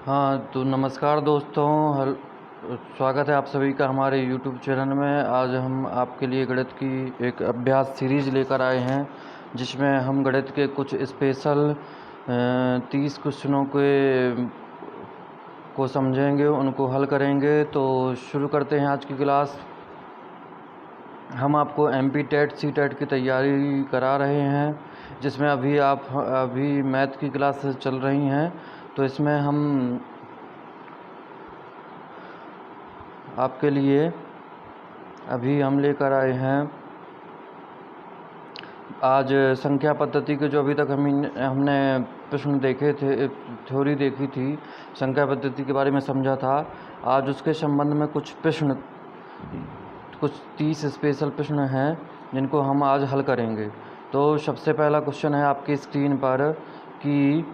हाँ, तो नमस्कार दोस्तों। स्वागत है आप सभी का हमारे यूट्यूब चैनल में। आज हम आपके लिए गणित की एक अभ्यास सीरीज़ लेकर आए हैं, जिसमें हम गणित के कुछ स्पेशल 30 क्वेश्चनों को समझेंगे, उनको हल करेंगे। तो शुरू करते हैं आज की क्लास। हम आपको एमपी टेट सी टेट की तैयारी करा रहे हैं, जिसमें अभी मैथ की क्लास चल रही हैं। तो इसमें हम आपके लिए अभी हम लेकर आए हैं आज संख्या पद्धति के, जो अभी तक हमने प्रश्न देखे थे, थ्योरी देखी थी, संख्या पद्धति के बारे में समझा था। आज उसके संबंध में कुछ 30 स्पेशल प्रश्न हैं, जिनको हम आज हल करेंगे। तो सबसे पहला क्वेश्चन है आपकी स्क्रीन पर कि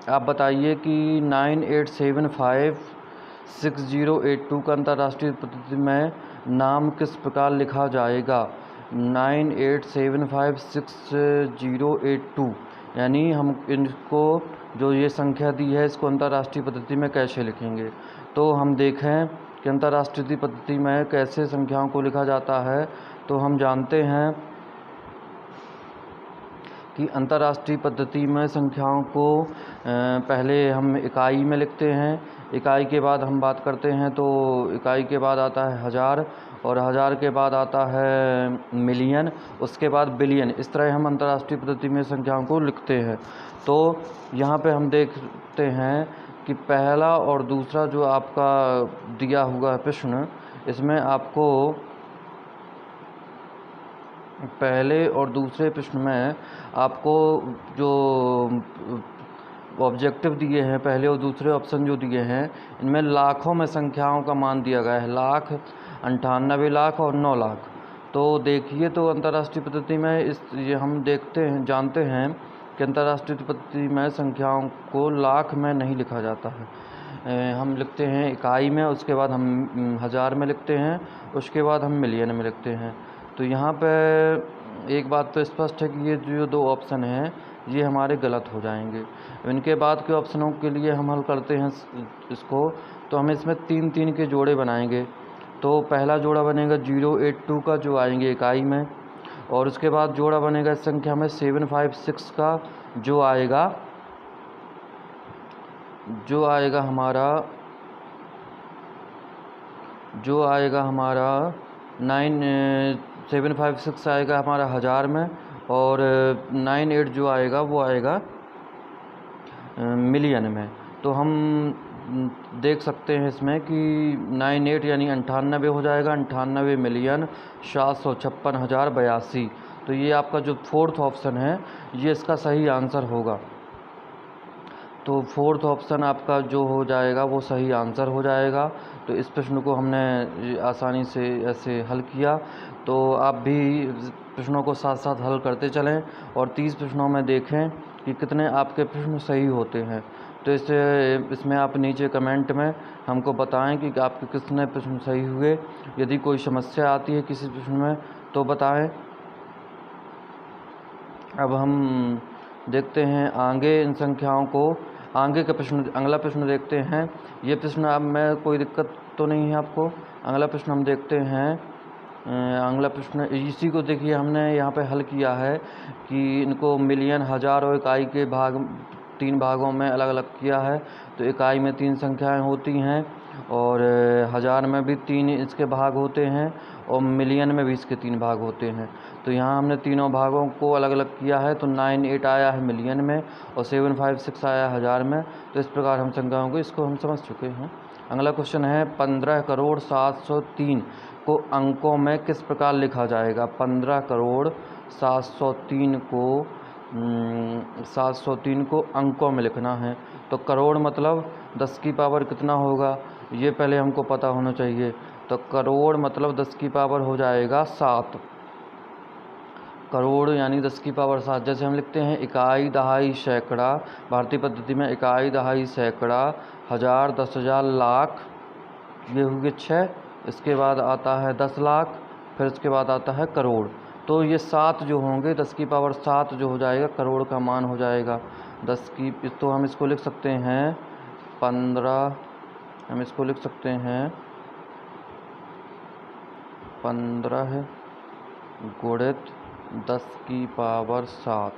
आप बताइए कि 98756082 का अंतर्राष्ट्रीय पद्धति में नाम किस प्रकार लिखा जाएगा। 98756082 यानी हम इनको, जो ये संख्या दी है, इसको अंतर्राष्ट्रीय पद्धति में कैसे लिखेंगे। तो हम देखें कि अंतर्राष्ट्रीय पद्धति में कैसे संख्याओं को लिखा जाता है। तो हम जानते हैं कि अंतर्राष्ट्रीय पद्धति में संख्याओं को पहले हम इकाई में लिखते हैं। इकाई के बाद हम बात करते हैं तो इकाई के बाद आता है हज़ार, और हज़ार के बाद आता है मिलियन, उसके बाद बिलियन। इस तरह हम अंतर्राष्ट्रीय पद्धति में संख्याओं को लिखते हैं। तो यहाँ पे हम देखते हैं कि पहला और दूसरा जो आपका दिया हुआ है प्रश्न, इसमें आपको पहले और दूसरे प्रश्न में आपको जो ऑब्जेक्टिव दिए हैं, पहले और दूसरे ऑप्शन जो दिए हैं, इनमें लाखों में संख्याओं का मान दिया गया है। लाख, 98 लाख और 9 लाख। तो देखिए, तो अंतर्राष्ट्रीय पद्धति में ये हम जानते हैं कि अंतर्राष्ट्रीय पद्धति में संख्याओं को लाख में नहीं लिखा जाता है। हम लिखते हैं इकाई में, उसके बाद हम हज़ार में लिखते हैं, उसके बाद हम मिलियन में लिखते हैं। तो यहाँ पे एक बात तो स्पष्ट है कि ये जो दो ऑप्शन हैं, ये हमारे गलत हो जाएंगे। इनके बाद के ऑप्शनों के लिए हम हल करते हैं इसको। तो हम इसमें 3-3 के जोड़े बनाएंगे। तो पहला जोड़ा बनेगा 082 का, जो आएंगे इकाई में, और उसके बाद जोड़ा बनेगा इस संख्या में 756 का, जो आएगा हमारा 756 आएगा हमारा हज़ार में, और 98 जो आएगा वो आएगा मिलियन में। तो हम देख सकते हैं इसमें कि 98 यानी 98 हो जाएगा, 98 मिलियन 756,082। तो ये आपका जो फोर्थ ऑप्शन है, ये इसका सही आंसर होगा। तो फोर्थ ऑप्शन आपका जो हो जाएगा वो सही आंसर हो जाएगा। तो इस प्रश्न को हमने आसानी से ऐसे हल किया। तो आप भी प्रश्नों को साथ साथ हल करते चलें, और 30 प्रश्नों में देखें कि कितने आपके प्रश्न सही होते हैं। तो इसमें आप नीचे कमेंट में हमको बताएं कि आपके कितने प्रश्न सही हुए। यदि कोई समस्या आती है किसी प्रश्न में तो बताएं। अब हम देखते हैं आगे इन संख्याओं को। आगे का प्रश्न, अगला प्रश्न देखते हैं। ये प्रश्न अब में कोई दिक्कत तो नहीं है आपको। अगला प्रश्न हम देखते हैं। अगला प्रश्न इसी को देखिए, हमने यहाँ पे हल किया है कि इनको मिलियन, हज़ार और इकाई के 3 भागों में अलग अलग किया है। तो इकाई में 3 संख्याएं होती हैं, और हज़ार में भी 3 इसके भाग होते हैं, और मिलियन में भी इसके 3 भाग होते हैं। तो यहाँ हमने तीनों भागों को अलग अलग किया है। तो 98 आया है मिलियन में, और 756 आया हज़ार में। तो इस प्रकार हम संख्याओं को, इसको हम समझ चुके हैं। अगला क्वेश्चन है 15,703,000 को अंकों में किस प्रकार लिखा जाएगा। 15,703,000 को 703 को अंकों में लिखना है। तो करोड़ मतलब 10 की पावर कितना होगा, ये पहले हमको पता होना चाहिए। तो करोड़ मतलब 10 की पावर हो जाएगा 7। करोड़ यानी 10 की पावर 7। जैसे हम लिखते हैं इकाई, दहाई, सैकड़ा। भारतीय पद्धति में इकाई, दहाई, सैकड़ा, हज़ार, 10,000, लाख, ये हुए 6। इसके बाद आता है 10 लाख, फिर इसके बाद आता है करोड़। तो ये 7 जो होंगे, 10 की पावर 7 जो हो जाएगा, करोड़ का मान हो जाएगा 10 की। तो हम इसको लिख सकते हैं 15, हम इसको लिख सकते हैं 15 गुणित 10 की पावर 7।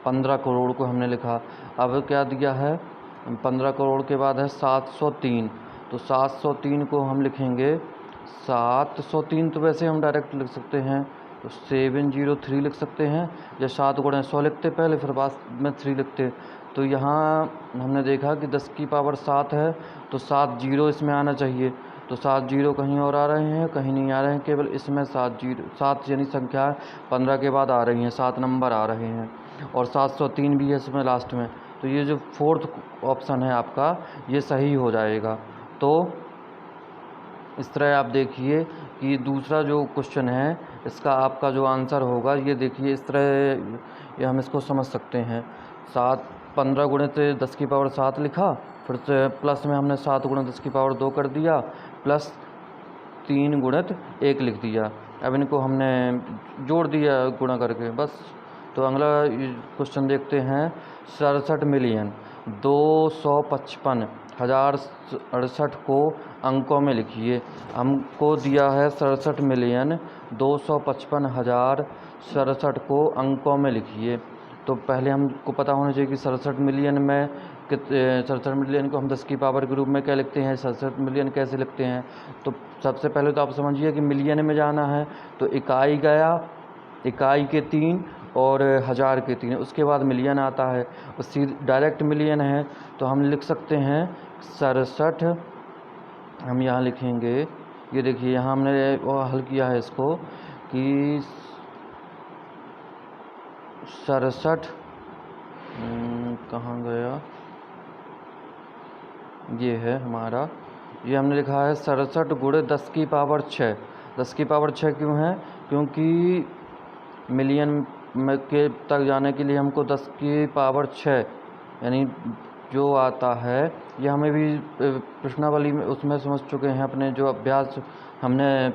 15 करोड़ को हमने लिखा। अब क्या दिया है, 15 करोड़ के बाद है 703, तो 703 को हम लिखेंगे 703, तो वैसे हम डायरेक्ट लिख सकते हैं, तो 703 लिख सकते हैं, या 7 गुणे 100 लिखते पहले, फिर बाद में 3 लिखते। तो यहाँ हमने देखा कि 10 की पावर 7 है, तो 7 जीरो इसमें आना चाहिए, तो 7 जीरो कहीं और आ रहे हैं, कहीं नहीं आ रहे हैं, केवल इसमें 7 यानी संख्या 15 के बाद आ रही हैं, 7 नंबर आ रहे हैं, और 703 भी है इसमें लास्ट में। तो ये जो फोर्थ ऑप्शन है आपका, ये सही हो जाएगा। तो इस तरह आप देखिए कि दूसरा जो क्वेश्चन है इसका आपका जो आंसर होगा, ये देखिए इस तरह ये हम इसको समझ सकते हैं। 15 गुणित 10 की पावर 7 लिखा, फिर से प्लस में हमने 7 गुणित 10 की पावर 2 कर दिया, प्लस 3 गुणित 1 लिख दिया। अब इनको हमने जोड़ दिया गुणा करके, बस। तो अगला क्वेश्चन देखते हैं। 67 मिलियन 255,068 को अंकों में लिखिए। हमको दिया है 67 मिलियन 255,068 को अंकों में लिखिए। तो पहले हमको पता होना चाहिए कि 67 मिलियन में 67 मिलियन को हम 10 की पावर के रूप में क्या लिखते हैं, 67 मिलियन कैसे लिखते हैं। तो सबसे पहले तो आप समझिए कि मिलियन में जाना है, तो इकाई गया, इकाई के 3 और हज़ार के 3, उसके बाद मिलियन आता है, उसी डायरेक्ट मिलियन है। तो हम लिख सकते हैं 67, हम यहाँ लिखेंगे, ये देखिए यहाँ हमने हल किया है इसको कि 67, कहाँ गया, ये है हमारा, ये हमने लिखा है 67 गुणे 10 की पावर 6। 10 की पावर 6 क्यों है, क्योंकि मिलियन में के तक जाने के लिए हमको 10 की पावर 6 यानी जो आता है, ये हमें भी प्रश्नावली में उसमें समझ चुके हैं, अपने जो अभ्यास हमने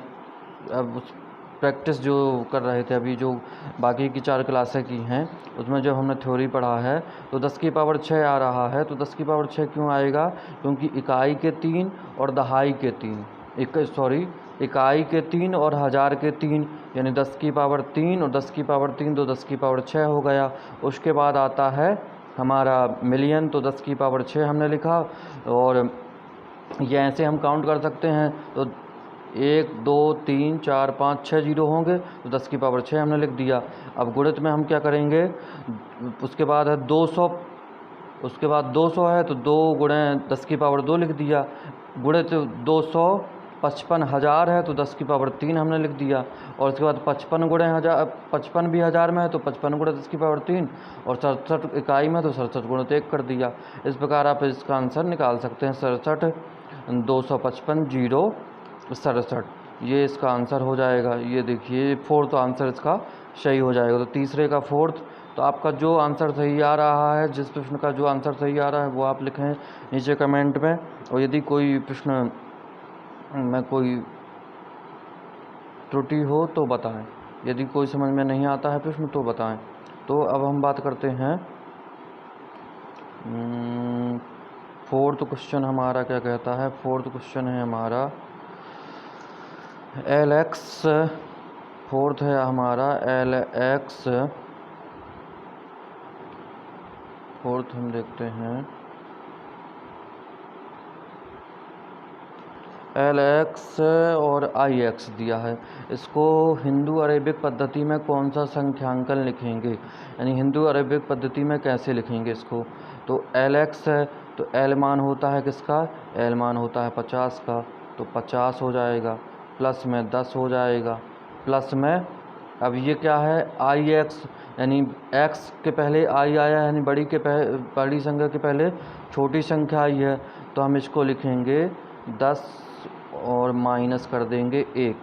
अब उस प्रैक्टिस जो कर रहे थे अभी, जो बाकी की 4 क्लासें की हैं उसमें जो हमने थ्योरी पढ़ा है, तो 10 की पावर 6 आ रहा है। तो 10 की पावर 6 क्यों आएगा, क्योंकि इकाई के 3 और दहाई के 3, इकाई के 3 और हज़ार के 3, यानी 10 की पावर 3 और 10 की पावर 3, तो 10 की पावर 6 हो गया। उसके बाद आता है हमारा मिलियन, तो 10 की पावर 6 हमने लिखा, और ये ऐसे हम काउंट कर सकते हैं, तो 1 2 3 4 5 6 जीरो होंगे, तो 10 की पावर 6 हमने लिख दिया। अब गुणित में हम क्या करेंगे, उसके बाद है 200, उसके बाद 200 है, तो 2 गुणे 10 की पावर 2 लिख दिया। गुणित 255,000 है, तो 10 की पावर 3 हमने लिख दिया। और उसके बाद 55 गुणे 1000, 55 भी 1000 में है, तो 55 गुणे 10 की पावर 3, और 67 इकाई में, तो 67 गुणित 1 कर दिया। इस प्रकार आप इसका आंसर निकाल सकते हैं, 67 255 0 67, ये इसका आंसर हो जाएगा। ये देखिए फोर्थ आंसर इसका सही हो जाएगा। तो तीसरे का फोर्थ, तो आपका जो आंसर सही आ रहा है, जिस प्रश्न का जो आंसर सही आ रहा है वो आप लिखें नीचे कमेंट में। और यदि कोई प्रश्न में कोई त्रुटि हो तो बताएं, यदि कोई समझ में नहीं आता है प्रश्न तो बताएं। तो अब हम बात करते हैं फोर्थ क्वेश्चन हमारा क्या कहता है। फोर्थ क्वेश्चन है हमारा LX, फोर्थ है हमारा LX, फोर्थ हम देखते हैं LX और IX दिया है। इसको हिंदू अरेबिक पद्धति में कौन सा संख्यांकन लिखेंगे, यानी हिंदू अरेबिक पद्धति में कैसे लिखेंगे इसको। तो LX है, तो L मान होता है किसका, L मान होता है 50 का, तो 50 हो जाएगा, प्लस में 10 हो जाएगा, प्लस में अब ये क्या है IX, यानी X के पहले I आया, यानी बड़ी संख्या के पहले छोटी संख्या आई है, तो हम इसको लिखेंगे 10 और माइनस कर देंगे 1,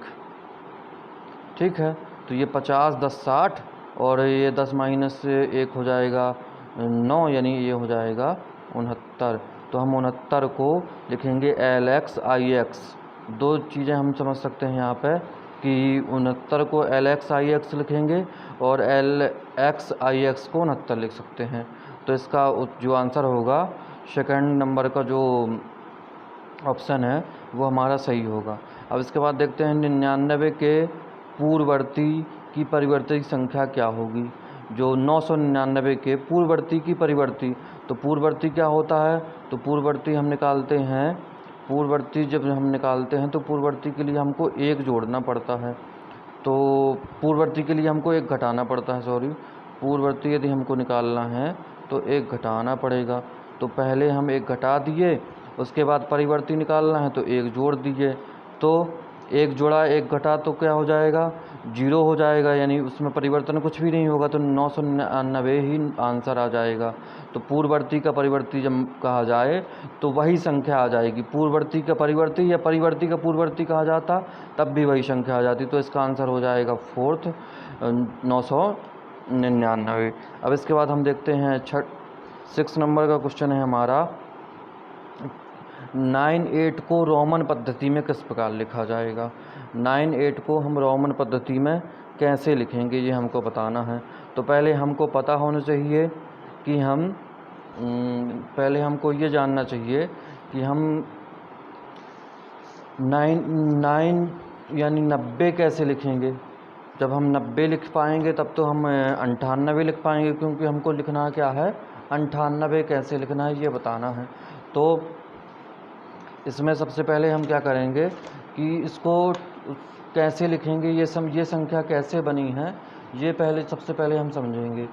ठीक है। तो ये 50 10 60, और ये 10 माइनस 1 हो जाएगा 9, यानी ये हो जाएगा 69। तो हम 69 को लिखेंगे LX IX। दो चीज़ें हम समझ सकते हैं यहाँ पे कि 69 को LX IX लिखेंगे, और LX IX को 69 लिख सकते हैं। तो इसका जो आंसर होगा सेकंड नंबर का जो ऑप्शन है वो हमारा सही होगा। अब इसके बाद देखते हैं 99 के पूर्ववर्ती की परिवर्ती संख्या क्या होगी। जो 999 के पूर्ववर्ती की परिवर्ती, तो पूर्ववर्ती क्या होता है, तो पूर्ववर्ती हम निकालते हैं, पूर्ववर्ती जब हम निकालते हैं तो पूर्ववर्ती के लिए हमको एक जोड़ना पड़ता है, तो पूर्ववर्ती के लिए हमको एक घटाना पड़ता है, सॉरी, पूर्ववर्ती यदि हमको निकालना है तो एक घटाना पड़ेगा। तो पहले हम एक घटा दिए, उसके बाद परिवर्ती निकालना है तो एक जोड़ दिए, तो एक जोड़ा एक घटा तो क्या हो जाएगा, 0 हो जाएगा, यानी उसमें परिवर्तन कुछ भी नहीं होगा, तो 999 ही आंसर आ जाएगा। तो पूर्ववर्ती का परिवर्ती जब कहा जाए तो वही संख्या आ जाएगी। पूर्ववर्ती का परिवर्ती या परिवर्ती का पूर्ववर्ती कहा जाता तब भी वही संख्या आ जाती, तो इसका आंसर हो जाएगा 4th 999। अब इसके बाद हम देखते हैं 6 नंबर का क्वेश्चन है हमारा, 98 को रोमन पद्धति में किस प्रकार लिखा जाएगा। 98 को हम रोमन पद्धति में कैसे लिखेंगे ये हमको बताना है। तो पहले हमको पता होना चाहिए कि पहले हमको ये जानना चाहिए कि हम 9 यानी 90 कैसे लिखेंगे। जब हम 90 लिख पाएंगे तब तो हम 98 लिख पाएंगे, क्योंकि हमको लिखना क्या है, 98 कैसे लिखना है ये बताना है। तो इसमें सबसे पहले हम क्या करेंगे कि इसको कैसे लिखेंगे, ये संख्या कैसे बनी है, ये सबसे पहले हम समझेंगे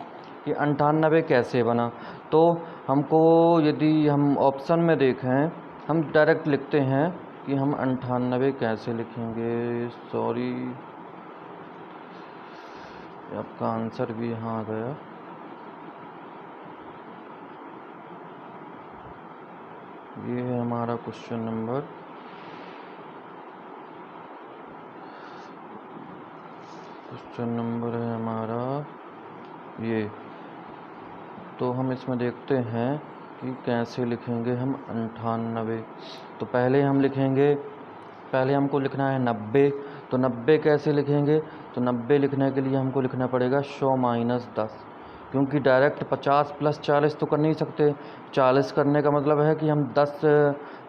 कि 98 कैसे बना। तो हमको यदि हम ऑप्शन में देखें, हम डायरेक्ट लिखते हैं कि हम 98 कैसे लिखेंगे। सॉरी, आपका आंसर भी यहाँ आ गया। ये है हमारा क्वेश्चन नंबर है हमारा ये। तो हम इसमें देखते हैं कि कैसे लिखेंगे हम 98। तो पहले हम लिखेंगे, पहले हमको लिखना है 90। तो 90 कैसे लिखेंगे, तो 90 लिखने के लिए हमको लिखना पड़ेगा 100 - 10, क्योंकि डायरेक्ट 50 + 40 तो कर नहीं सकते। 40 करने का मतलब है कि हम 10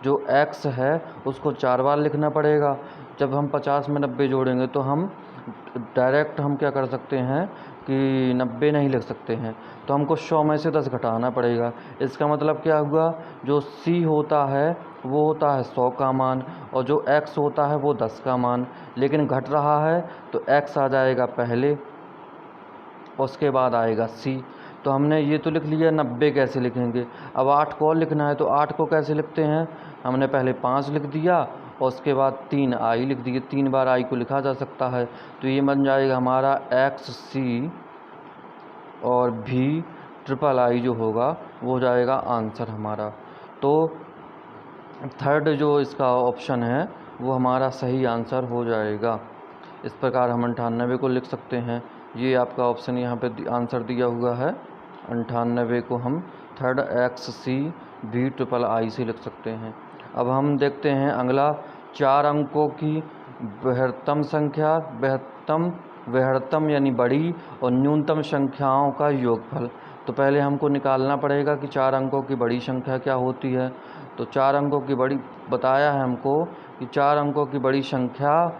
जो x है उसको 4 बार लिखना पड़ेगा। जब हम 50 में 90 जोड़ेंगे तो हम डायरेक्ट हम क्या कर सकते हैं कि 90 नहीं लिख सकते हैं, तो हमको 100 में से 10 घटाना पड़ेगा। इसका मतलब क्या हुआ, जो c होता है वो होता है 100 का मान, और जो x होता है वो 10 का मान, लेकिन घट रहा है तो x आ जाएगा पहले, उसके बाद आएगा c। तो हमने ये तो लिख लिया 90 कैसे लिखेंगे। अब 8 को और लिखना है, तो 8 को कैसे लिखते हैं, हमने पहले 5 लिख दिया और उसके बाद 3 i लिख दिए। 3 बार i को लिखा जा सकता है, तो ये बन जाएगा हमारा xc और v जो होगा वो हो जाएगा आंसर हमारा। तो थर्ड जो इसका ऑप्शन है वो हमारा सही आंसर हो जाएगा। इस प्रकार हम 98 को लिख सकते हैं। ये आपका ऑप्शन यहाँ पे आंसर दिया हुआ है। 98 को हम थर्ड xc v से लिख सकते हैं। अब हम देखते हैं अगला, 4 अंकों की बृहत्तम संख्या, बृहत्तम यानी बड़ी और न्यूनतम संख्याओं का योगफल। तो पहले हमको निकालना पड़ेगा कि 4 अंकों की बड़ी संख्या क्या होती है। तो 4 अंकों की बड़ी बताया है हमको कि 4 अंकों की बड़ी संख्या,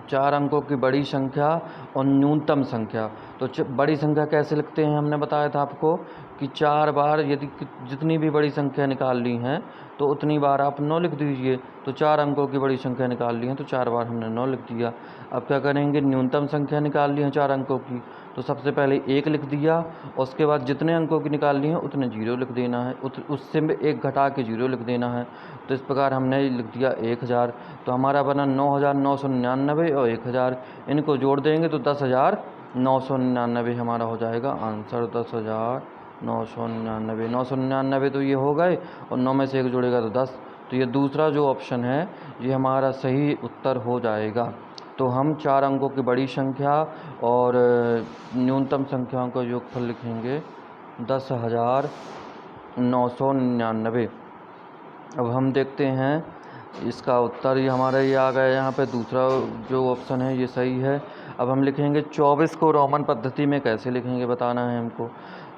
4 अंकों की बड़ी संख्या और न्यूनतम संख्या। तो बड़ी संख्या कैसे लिखते हैं, हमने बताया था आपको कि 4 बार यदि जितनी भी बड़ी संख्या निकाल ली हैं तो उतनी बार आप 9 लिख दीजिए। तो 4 अंकों की बड़ी संख्या निकाल ली है तो 4 बार हमने 9 लिख दिया। अब क्या करेंगे, न्यूनतम संख्या निकाल ली है 4 अंकों की, तो सबसे पहले 1 लिख दिया, उसके बाद जितने अंकों की निकाल ली हैं उतने 0 लिख देना है, उससे 1 घटा के 0 लिख देना है। तो इस प्रकार हमने लिख दिया 1000। तो हमारा बना 9999 और 1000, इनको जोड़ देंगे तो 10,999 हमारा हो जाएगा आंसर। 10,999, 999 तो ये हो गए और 9 में से 1 जोड़ेगा तो 10। तो ये दूसरा जो ऑप्शन है ये हमारा सही उत्तर हो जाएगा। तो हम 4 अंकों की बड़ी संख्या और न्यूनतम संख्याओं का योगफल लिखेंगे 10,999। अब हम देखते हैं इसका उत्तर, ये हमारा ये आ गया यहाँ पे, दूसरा जो ऑप्शन है ये सही है। अब हम लिखेंगे 24 को रोमन पद्धति में कैसे लिखेंगे बताना है हमको।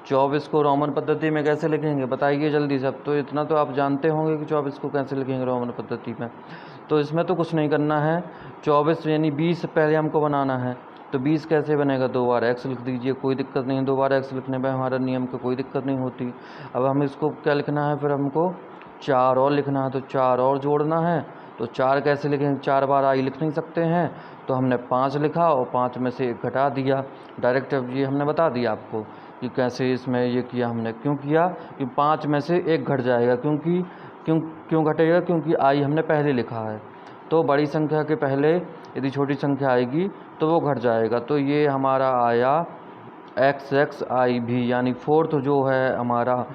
24 को रोमन पद्धति में कैसे लिखेंगे बताइए जल्दी से। अब तो इतना तो आप जानते होंगे कि 24 को कैसे लिखेंगे रोमन पद्धति में। तो इसमें तो कुछ नहीं करना है। 24 यानी 20 पहले हमको बनाना है। तो 20 कैसे बनेगा, 2 बार x लिख दीजिए, कोई दिक्कत नहीं है। 2 बार x लिखने में हमारा नियम की कोई दिक्कत नहीं होती। अब हम इसको क्या लिखना है, फिर हमको 4 और लिखना है। तो 4 और जोड़ना है। तो 4 कैसे लिखेंगे, 4 बार आई लिख नहीं सकते हैं। तो हमने 5 लिखा और 5 में से 1 घटा दिया डायरेक्ट। अब ये हमने बता दिया आपको कि कैसे इसमें ये किया हमने। क्यों किया कि 5 में से 1 घट जाएगा, क्योंकि क्यों घटेगा, क्योंकि आई हमने पहले लिखा है। तो बड़ी संख्या के पहले यदि छोटी संख्या आएगी तो वो घट जाएगा। तो ये हमारा आया XXIV, यानी 4th जो है हमारा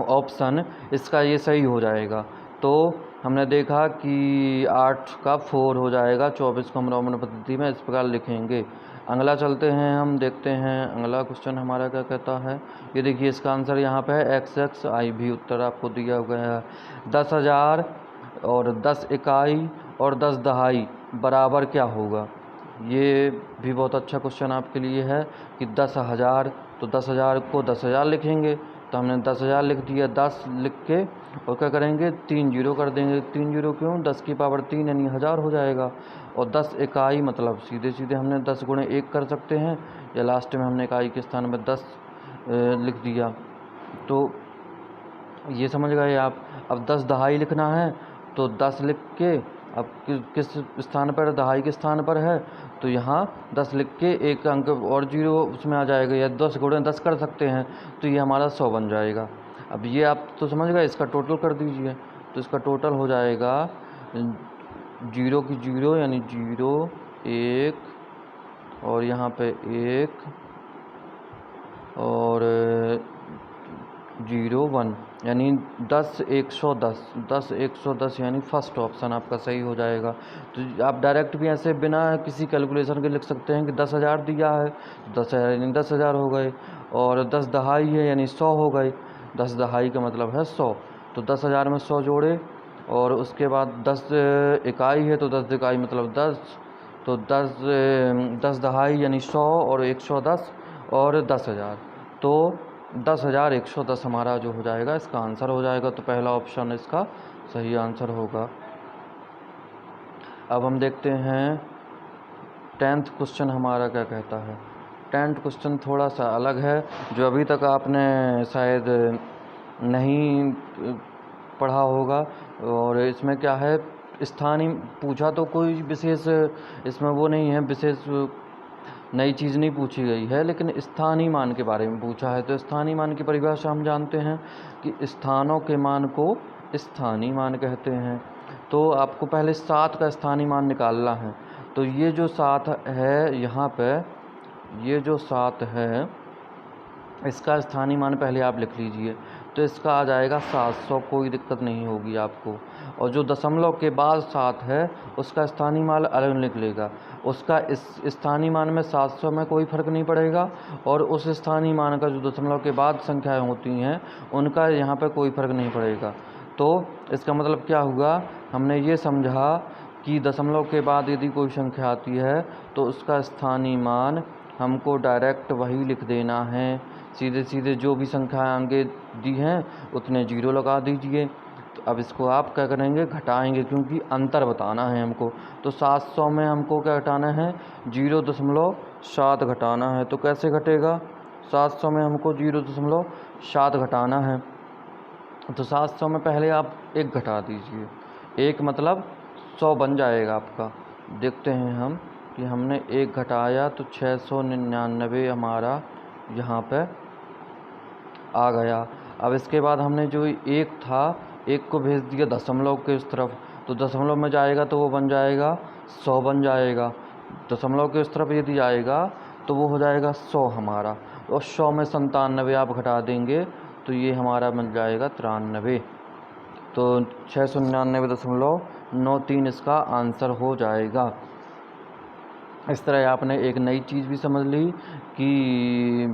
ऑप्शन, इसका ये सही हो जाएगा। तो हमने देखा कि 8 का 4 हो जाएगा। 24 को हम रोमन पद्धति में इस प्रकार लिखेंगे। अगला चलते हैं, हम देखते हैं अगला क्वेश्चन हमारा क्या कहता है। ये देखिए इसका आंसर यहाँ पे है XXIV, उत्तर आपको दिया गया है। 10,000 और 10 इकाई और 10 दहाई बराबर क्या होगा। ये भी बहुत अच्छा क्वेश्चन आपके लिए है कि 10,000, तो 10,000 को 10,000 लिखेंगे। तो हमने 10,000 लिख दिया, 10 लिख के और क्या करेंगे 3 जीरो कर देंगे। 3 जीरो क्यों, 10 की पावर 3 यानी 1000 हो जाएगा। और 10 इकाई मतलब सीधे सीधे हमने 10 गुणे 1 कर सकते हैं, या लास्ट में हमने इकाई के स्थान में 10 लिख दिया। तो ये समझ गए आप। अब 10 दहाई लिखना है, तो 10 लिख के अब किस स्थान पर, दहाई के स्थान पर है, तो यहाँ 10 लिख के 1 अंक और 0 उसमें आ जाएगा, या 10 गुणे 10 कर सकते हैं। तो ये हमारा 100 बन जाएगा। अब ये आप तो समझ गए, इसका टोटल कर दीजिए। तो इसका टोटल हो जाएगा 0 की 0 यानी 0 1 और यहाँ पे 1 और 0 1 यानी 10 110, 10 110 यानी फर्स्ट ऑप्शन आपका सही हो जाएगा। तो आप डायरेक्ट भी ऐसे बिना किसी कैलकुलेशन के लिख सकते हैं कि 10,000 दिया है, 10,000 यानी 10,000 हो गए, और 10 दहाई है यानी 100 हो गए। 10 दहाई का मतलब है 100। तो 10,000 में 100 जोड़े, और उसके बाद 10 इकाई है तो 10 इकाई मतलब 10। तो 10 दहाई यानी 100 और 110 और 10,000। तो 10,110 हमारा जो हो जाएगा इसका आंसर हो जाएगा। तो पहला ऑप्शन इसका सही आंसर होगा। अब हम देखते हैं 10th क्वेश्चन हमारा क्या कहता है। 10th क्वेश्चन थोड़ा सा अलग है, जो अभी तक आपने शायद नहीं पढ़ा होगा। और इसमें क्या है, स्थानीय पूछा तो कोई विशेष इसमें वो नहीं है, विशेष नई चीज़ नहीं पूछी गई है, लेकिन स्थानीय मान के बारे में पूछा है। तो स्थानीय मान की परिभाषा हम जानते हैं कि स्थानों के मान को स्थानीय मान कहते हैं। तो आपको पहले 7 का स्थानीय मान निकालना है। तो ये जो 7 है यहाँ पे, ये जो 7 है इसका स्थानीय मान पहले आप लिख लीजिए। तो इसका आ जाएगा 700, कोई दिक्कत नहीं होगी आपको। और जो दशमलव के बाद 7 है उसका स्थानीय मान अलग निकलेगा। उसका इस स्थानीय मान में 700 में कोई फ़र्क नहीं पड़ेगा, और उस स्थानीय मान का जो दशमलव के बाद संख्याएं होती हैं उनका यहाँ पर कोई फ़र्क नहीं पड़ेगा। तो इसका मतलब क्या हुआ, हमने ये समझा कि दशमलव के बाद यदि कोई संख्या आती है तो उसका स्थानीय मान हमको डायरेक्ट वही लिख देना है। सीधे सीधे जो भी संख्याएं आगे दी हैं उतने 0 लगा दीजिए। तो अब इसको आप क्या करेंगे, घटाएंगे, क्योंकि अंतर बताना है हमको। तो 700 में हमको क्या घटाना है, 0.7 घटाना है। तो कैसे घटेगा, 700 में हमको 0.7 घटाना है। तो 700 में पहले आप 1 घटा दीजिए, 1 मतलब 100 बन जाएगा आपका। देखते हैं हम कि हमने 1 घटाया तो 699 हमारा यहाँ पे आ गया। अब इसके बाद हमने जो 1 था, 1 को भेज दिया दशमलव के उस तरफ, तो दशमलव में जाएगा तो वो बन जाएगा 100 बन जाएगा। दशमलव के उस तरफ यदि आएगा तो वो हो जाएगा 100 हमारा। और 100 में 97 आप घटा देंगे तो ये हमारा बन जाएगा 93। तो 699.93 इसका आंसर हो जाएगा। इस तरह आपने एक नई चीज़ भी समझ ली कि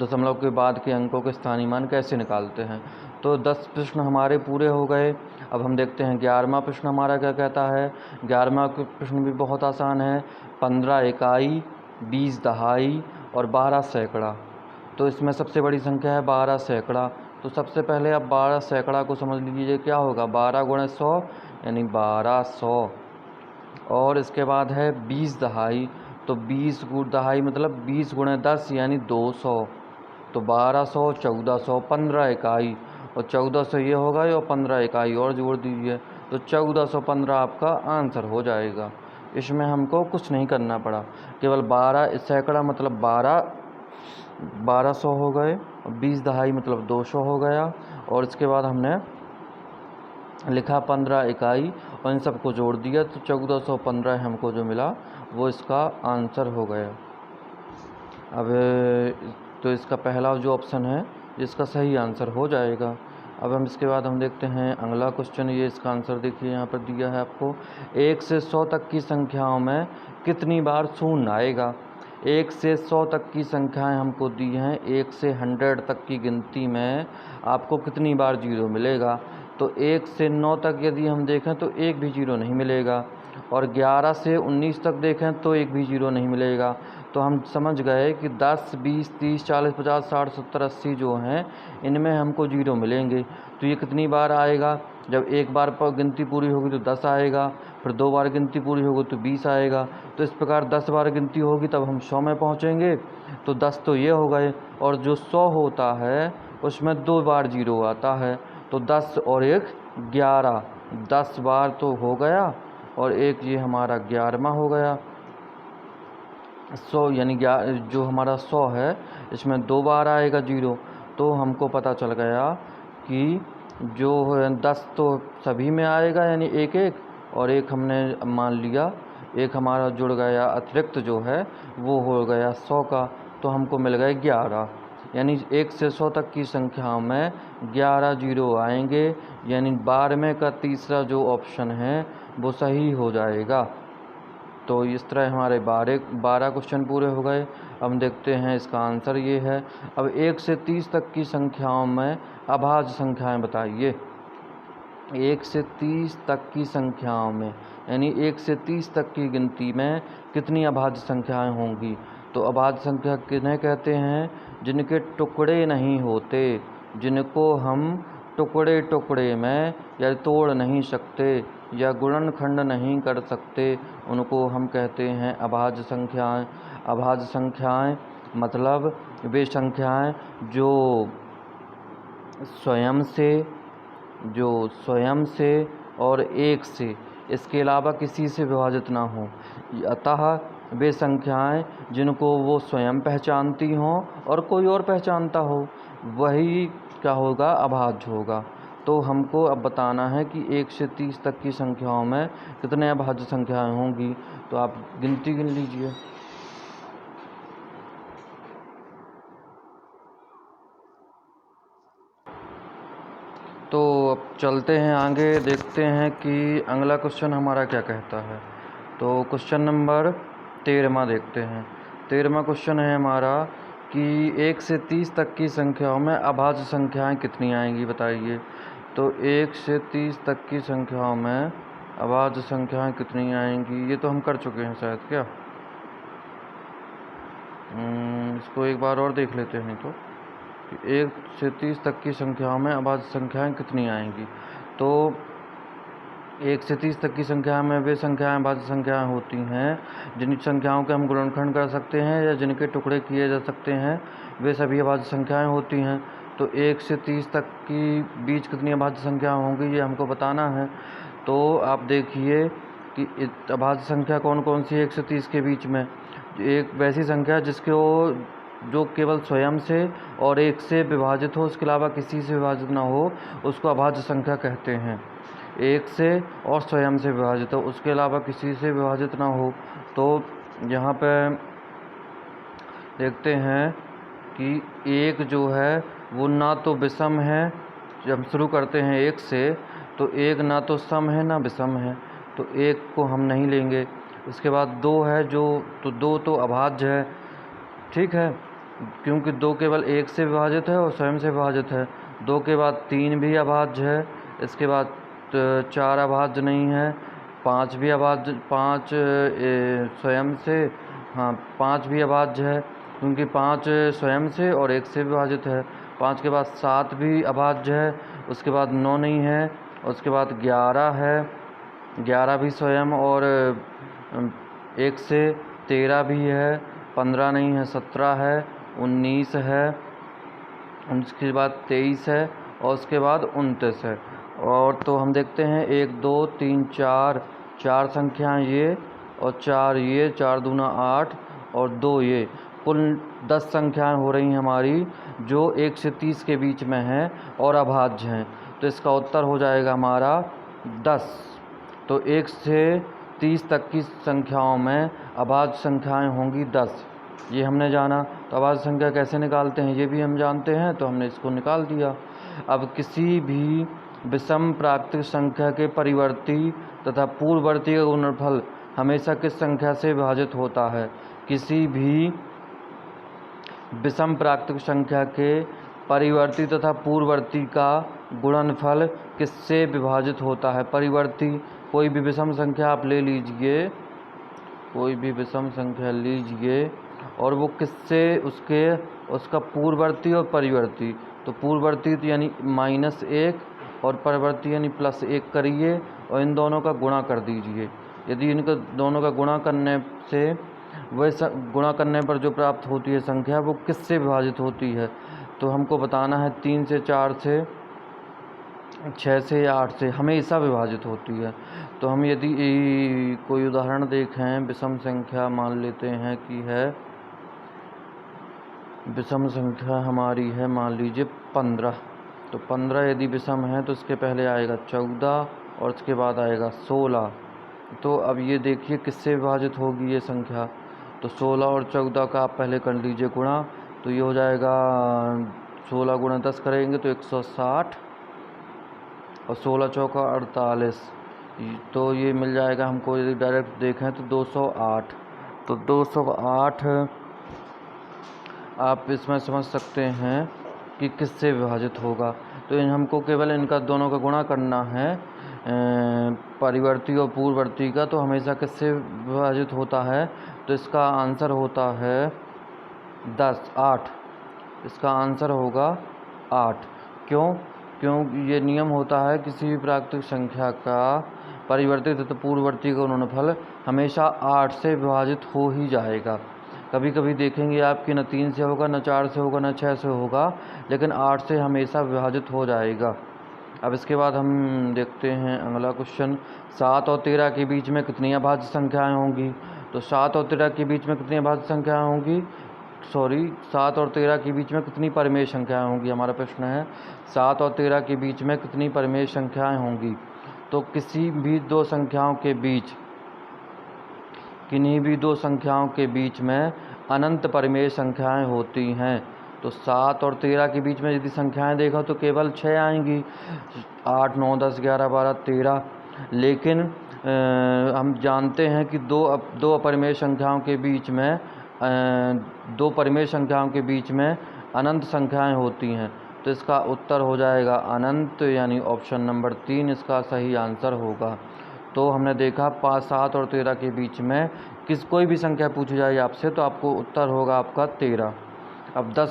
दशमलव के बाद के अंकों के स्थानीय मान कैसे निकालते हैं। तो 10 प्रश्न हमारे पूरे हो गए। अब हम देखते हैं 11वां प्रश्न हमारा क्या कहता है। 11वां प्रश्न भी बहुत आसान है। 15 इकाई, 20 दहाई और 12 सैकड़ा। तो इसमें सबसे बड़ी संख्या है 12 सैकड़ा। तो सबसे पहले आप 12 सैकड़ा को समझ लीजिए क्या होगा, 12 गुणे 100 यानी 1200। और इसके बाद है 20 दहाई, तो 20 दहाई मतलब 20 गुणे 10 यानी 200। तो 1200, 1400, 15 इकाई, और 1400 ये होगा और 15 इकाई और जोड़ दीजिए, तो 1415 आपका आंसर हो जाएगा। इसमें हमको कुछ नहीं करना पड़ा, केवल 12 सैकड़ा मतलब 1200 हो गए, 20 दहाई मतलब 200 हो गया, और इसके बाद हमने लिखा 15 इकाई और इन सबको जोड़ दिया, तो 1415 हमको जो मिला वो इसका आंसर हो गया। अब तो इसका पहला जो ऑप्शन है इसका सही आंसर हो जाएगा। अब हम इसके बाद हम देखते हैं अगला क्वेश्चन। ये इसका आंसर देखिए यहाँ पर दिया है आपको, 1 से 100 तक की संख्याओं में कितनी बार शून्य आएगा। 1 से 100 तक की संख्याएं हमको दी हैं, 1 से 100 तक की गिनती में आपको कितनी बार जीरो मिलेगा। तो 1 से 9 तक यदि हम देखें तो एक भी जीरो नहीं मिलेगा, और 11 से 19 तक देखें तो एक भी जीरो नहीं मिलेगा। तो हम समझ गए कि 10, 20, 30, 40, 50, 60, 70, 80 जो हैं इनमें हमको जीरो मिलेंगे। तो ये कितनी बार आएगा, जब एक बार पर गिनती पूरी होगी तो 10 आएगा, फिर 2 बार गिनती पूरी होगी तो 20 आएगा। तो इस प्रकार 10 बार गिनती होगी तब हम 100 में पहुँचेंगे। तो 10 तो ये हो गए, और जो 100 होता है उसमें 2 बार जीरो आता है, तो 10 और 1 11, 10 बार तो हो गया, और एक ये हमारा 11वां हो गया। 100 यानी जो हमारा 100 है इसमें 2 बार आएगा जीरो। तो हमको पता चल गया कि जो 10 तो सभी में आएगा यानी एक एक, और एक हमने मान लिया एक हमारा जुड़ गया अतिरिक्त जो है वो हो गया 100 का, तो हमको मिल गए 11। यानी 1 से 100 तक की संख्याओं में 11 जीरो आएंगे, यानी 12वें का तीसरा जो ऑप्शन है वो सही हो जाएगा। तो इस तरह हमारे 12 क्वेश्चन पूरे हो गए। अब देखते हैं इसका आंसर ये है। अब 1 से 30 तक की संख्याओं में अभाज्य संख्याएं बताइए। 1 से 30 तक की संख्याओं में यानी 1 से 30 तक की गिनती में कितनी अभाज्य संख्याएं होंगी। तो अभाज्य संख्या किन्हें कहते हैं, जिनके टुकड़े नहीं होते, जिनको हम टुकड़े टुकड़े में या तोड़ नहीं सकते या गुणनखंड नहीं कर सकते, उनको हम कहते हैं अभाज्य संख्याएं। अभाज्य संख्याएं मतलब वे संख्याएं जो स्वयं से और एक से, इसके अलावा किसी से विभाजित ना हो। अतः वे संख्याएं जिनको वो स्वयं पहचानती हों और कोई और पहचानता हो, वही क्या होगा, अभाज्य होगा। तो हमको अब बताना है कि 1 से 30 तक की संख्याओं में कितने अभाज्य संख्याएं होंगी। तो आप गिनती गिन लीजिए। तो अब चलते हैं आगे, देखते हैं कि अगला क्वेश्चन हमारा क्या कहता है। तो क्वेश्चन नंबर 13वां देखते हैं। 13वां क्वेश्चन है हमारा कि 1 से 30 तक की संख्याओं में अभाज्य संख्याएं कितनी आएंगी बताइए। तो 1 से 30 तक की संख्याओं में अभाज्य संख्याएं कितनी आएंगी, ये तो हम कर चुके हैं शायद, क्या इसको एक बार और देख लेते हैं। तो 1 से 30 तक की संख्याओं में अभाज्य संख्याएं कितनी आएंगी। तो 1 से 30 तक की संख्या में वे संख्याएं अभाज्य संख्याएं होती हैं जिन संख्याओं के हम गुणनखंड कर सकते हैं या जिनके टुकड़े किए जा सकते हैं, वे सभी अभाज्य संख्याएं होती हैं। तो 1 से 30 तक की बीच कितनी अभाज्य संख्या होंगी ये हमको बताना है। तो आप देखिए कि अभाज्य संख्या कौन कौन सी 1 से 30 के बीच में। एक वैसी संख्या जिसके जो केवल स्वयं से और एक से विभाजित हो, उसके अलावा किसी से विभाजित ना हो, उसको अभाज्य संख्या कहते हैं। एक से और स्वयं से विभाजित हो, उसके अलावा किसी से विभाजित ना हो। तो यहाँ पे देखते हैं कि एक जो है वो ना तो विषम है, जब हम शुरू करते हैं एक से, तो एक ना तो सम है ना विषम है, तो एक को हम नहीं लेंगे। इसके बाद 2 है जो, तो 2 तो अभाज्य है, ठीक है, क्योंकि 2 केवल एक से विभाजित है और स्वयं से विभाजित है। 2 के बाद 3 भी अभाज्य है, इसके बाद 4 अभाज्य नहीं है, 5 भी अभाज्य, 5 स्वयं से, हाँ 5 भी अभाज्य है, क्योंकि 5 स्वयं से और 1 से विभाजित है। 5 के बाद 7 भी अभाज्य है, उसके बाद 9 नहीं है, उसके बाद 11 है, 11 भी स्वयं और 1 से, 13 भी है, 15 नहीं है, 17 है, 19 है, उसके बाद 23 है और उसके बाद 29 है। और तो हम देखते हैं 1 2 3 4 4 संख्याएँ ये और 4 ये, 4 दूना 8 और 2 ये, कुल 10 संख्याएँ हो रही हैं हमारी जो 1 से 30 के बीच में हैं और अभाज्य हैं। तो इसका उत्तर हो जाएगा हमारा 10। तो 1 से 30 तक की संख्याओं में अभाज्य संख्याएँ होंगी 10, ये हमने जाना। तो अभाज्य संख्या कैसे निकालते हैं ये भी हम जानते हैं, तो हमने इसको निकाल दिया। अब किसी भी विषम प्राकृतिक संख्या के परिवर्ती तथा पूर्ववर्ती का गुणनफल हमेशा किस संख्या से विभाजित होता है? किसी भी विषम प्राकृतिक संख्या के परिवर्ती तथा पूर्ववर्ती का गुणनफल किससे विभाजित होता है? परिवर्ती, कोई भी विषम संख्या आप ले लीजिए, कोई भी विषम संख्या लीजिए और वो किससे, उसका पूर्ववर्ती और परिवर्ती। तो पूर्ववर्ती तो यानी -1 और परिवर्ती यानी +1 करिए और इन दोनों का गुणा कर दीजिए। यदि इनका दोनों का गुणा करने से गुणा करने पर जो प्राप्त होती है संख्या वो किससे विभाजित होती है? तो हमको बताना है 3 से, 4 से, 6 से या 8 से हमेशा विभाजित होती है। तो हम यदि कोई उदाहरण देखें, विषम संख्या मान लेते हैं कि है, विषम संख्या हमारी है मान लीजिए 15। तो 15 यदि विषम है तो इसके पहले आएगा 14 और उसके बाद आएगा 16। तो अब ये देखिए किससे विभाजित होगी ये संख्या। तो 16 और 14 का आप पहले कर लीजिए गुणा, तो ये हो जाएगा 16 गुणा 10 करेंगे तो 160 और 16 चौका 48, तो ये मिल जाएगा हमको। यदि डायरेक्ट देखें तो 208। तो 208 आप इसमें समझ सकते हैं कि किससे विभाजित होगा। तो हमको केवल इनका दोनों का गुणा करना है, परिवर्ती और पूर्ववर्ती का। तो हमेशा किससे विभाजित होता है? तो इसका आंसर होता है 8। इसका आंसर होगा 8। क्यों? ये नियम होता है किसी भी प्राकृतिक संख्या का परिवर्ती तथा पूर्ववर्ती का गुणनफल हमेशा 8 से विभाजित हो ही जाएगा। कभी कभी देखेंगे आपकी न 3 से होगा, न 4 से होगा, न 6 से होगा, लेकिन 8 से हमेशा विभाजित हो जाएगा। अब इसके बाद हम देखते हैं अगला क्वेश्चन, 7 और 13 के बीच में कितनी अभाज्य संख्याएँ होंगी? तो 7 और 13 के बीच में कितनी अभाज्य संख्याएँ होंगी? 7 और 13 के बीच में कितनी परिमेय संख्याएँ होंगी? हमारा प्रश्न है 7 और 13 के बीच में कितनी परिमेय संख्याएँ होंगी? तो किन्हीं भी दो संख्याओं के बीच में अनंत परिमेय संख्याएँ होती हैं। तो 7 और 13 के बीच में यदि संख्याएँ देखो तो केवल 6 आएंगी, 8 9 10 11 12 13। लेकिन हम जानते हैं कि दो परिमेय संख्याओं के बीच में दो परिमेय संख्याओं के बीच में अनंत संख्याएँ होती हैं। तो इसका उत्तर हो जाएगा अनंत, यानी ऑप्शन नंबर 3 इसका सही आंसर होगा। तो हमने देखा 5, 7 और 13 के बीच में कोई भी संख्या पूछी जाए आपसे तो आपको उत्तर होगा आपका 13। अब 10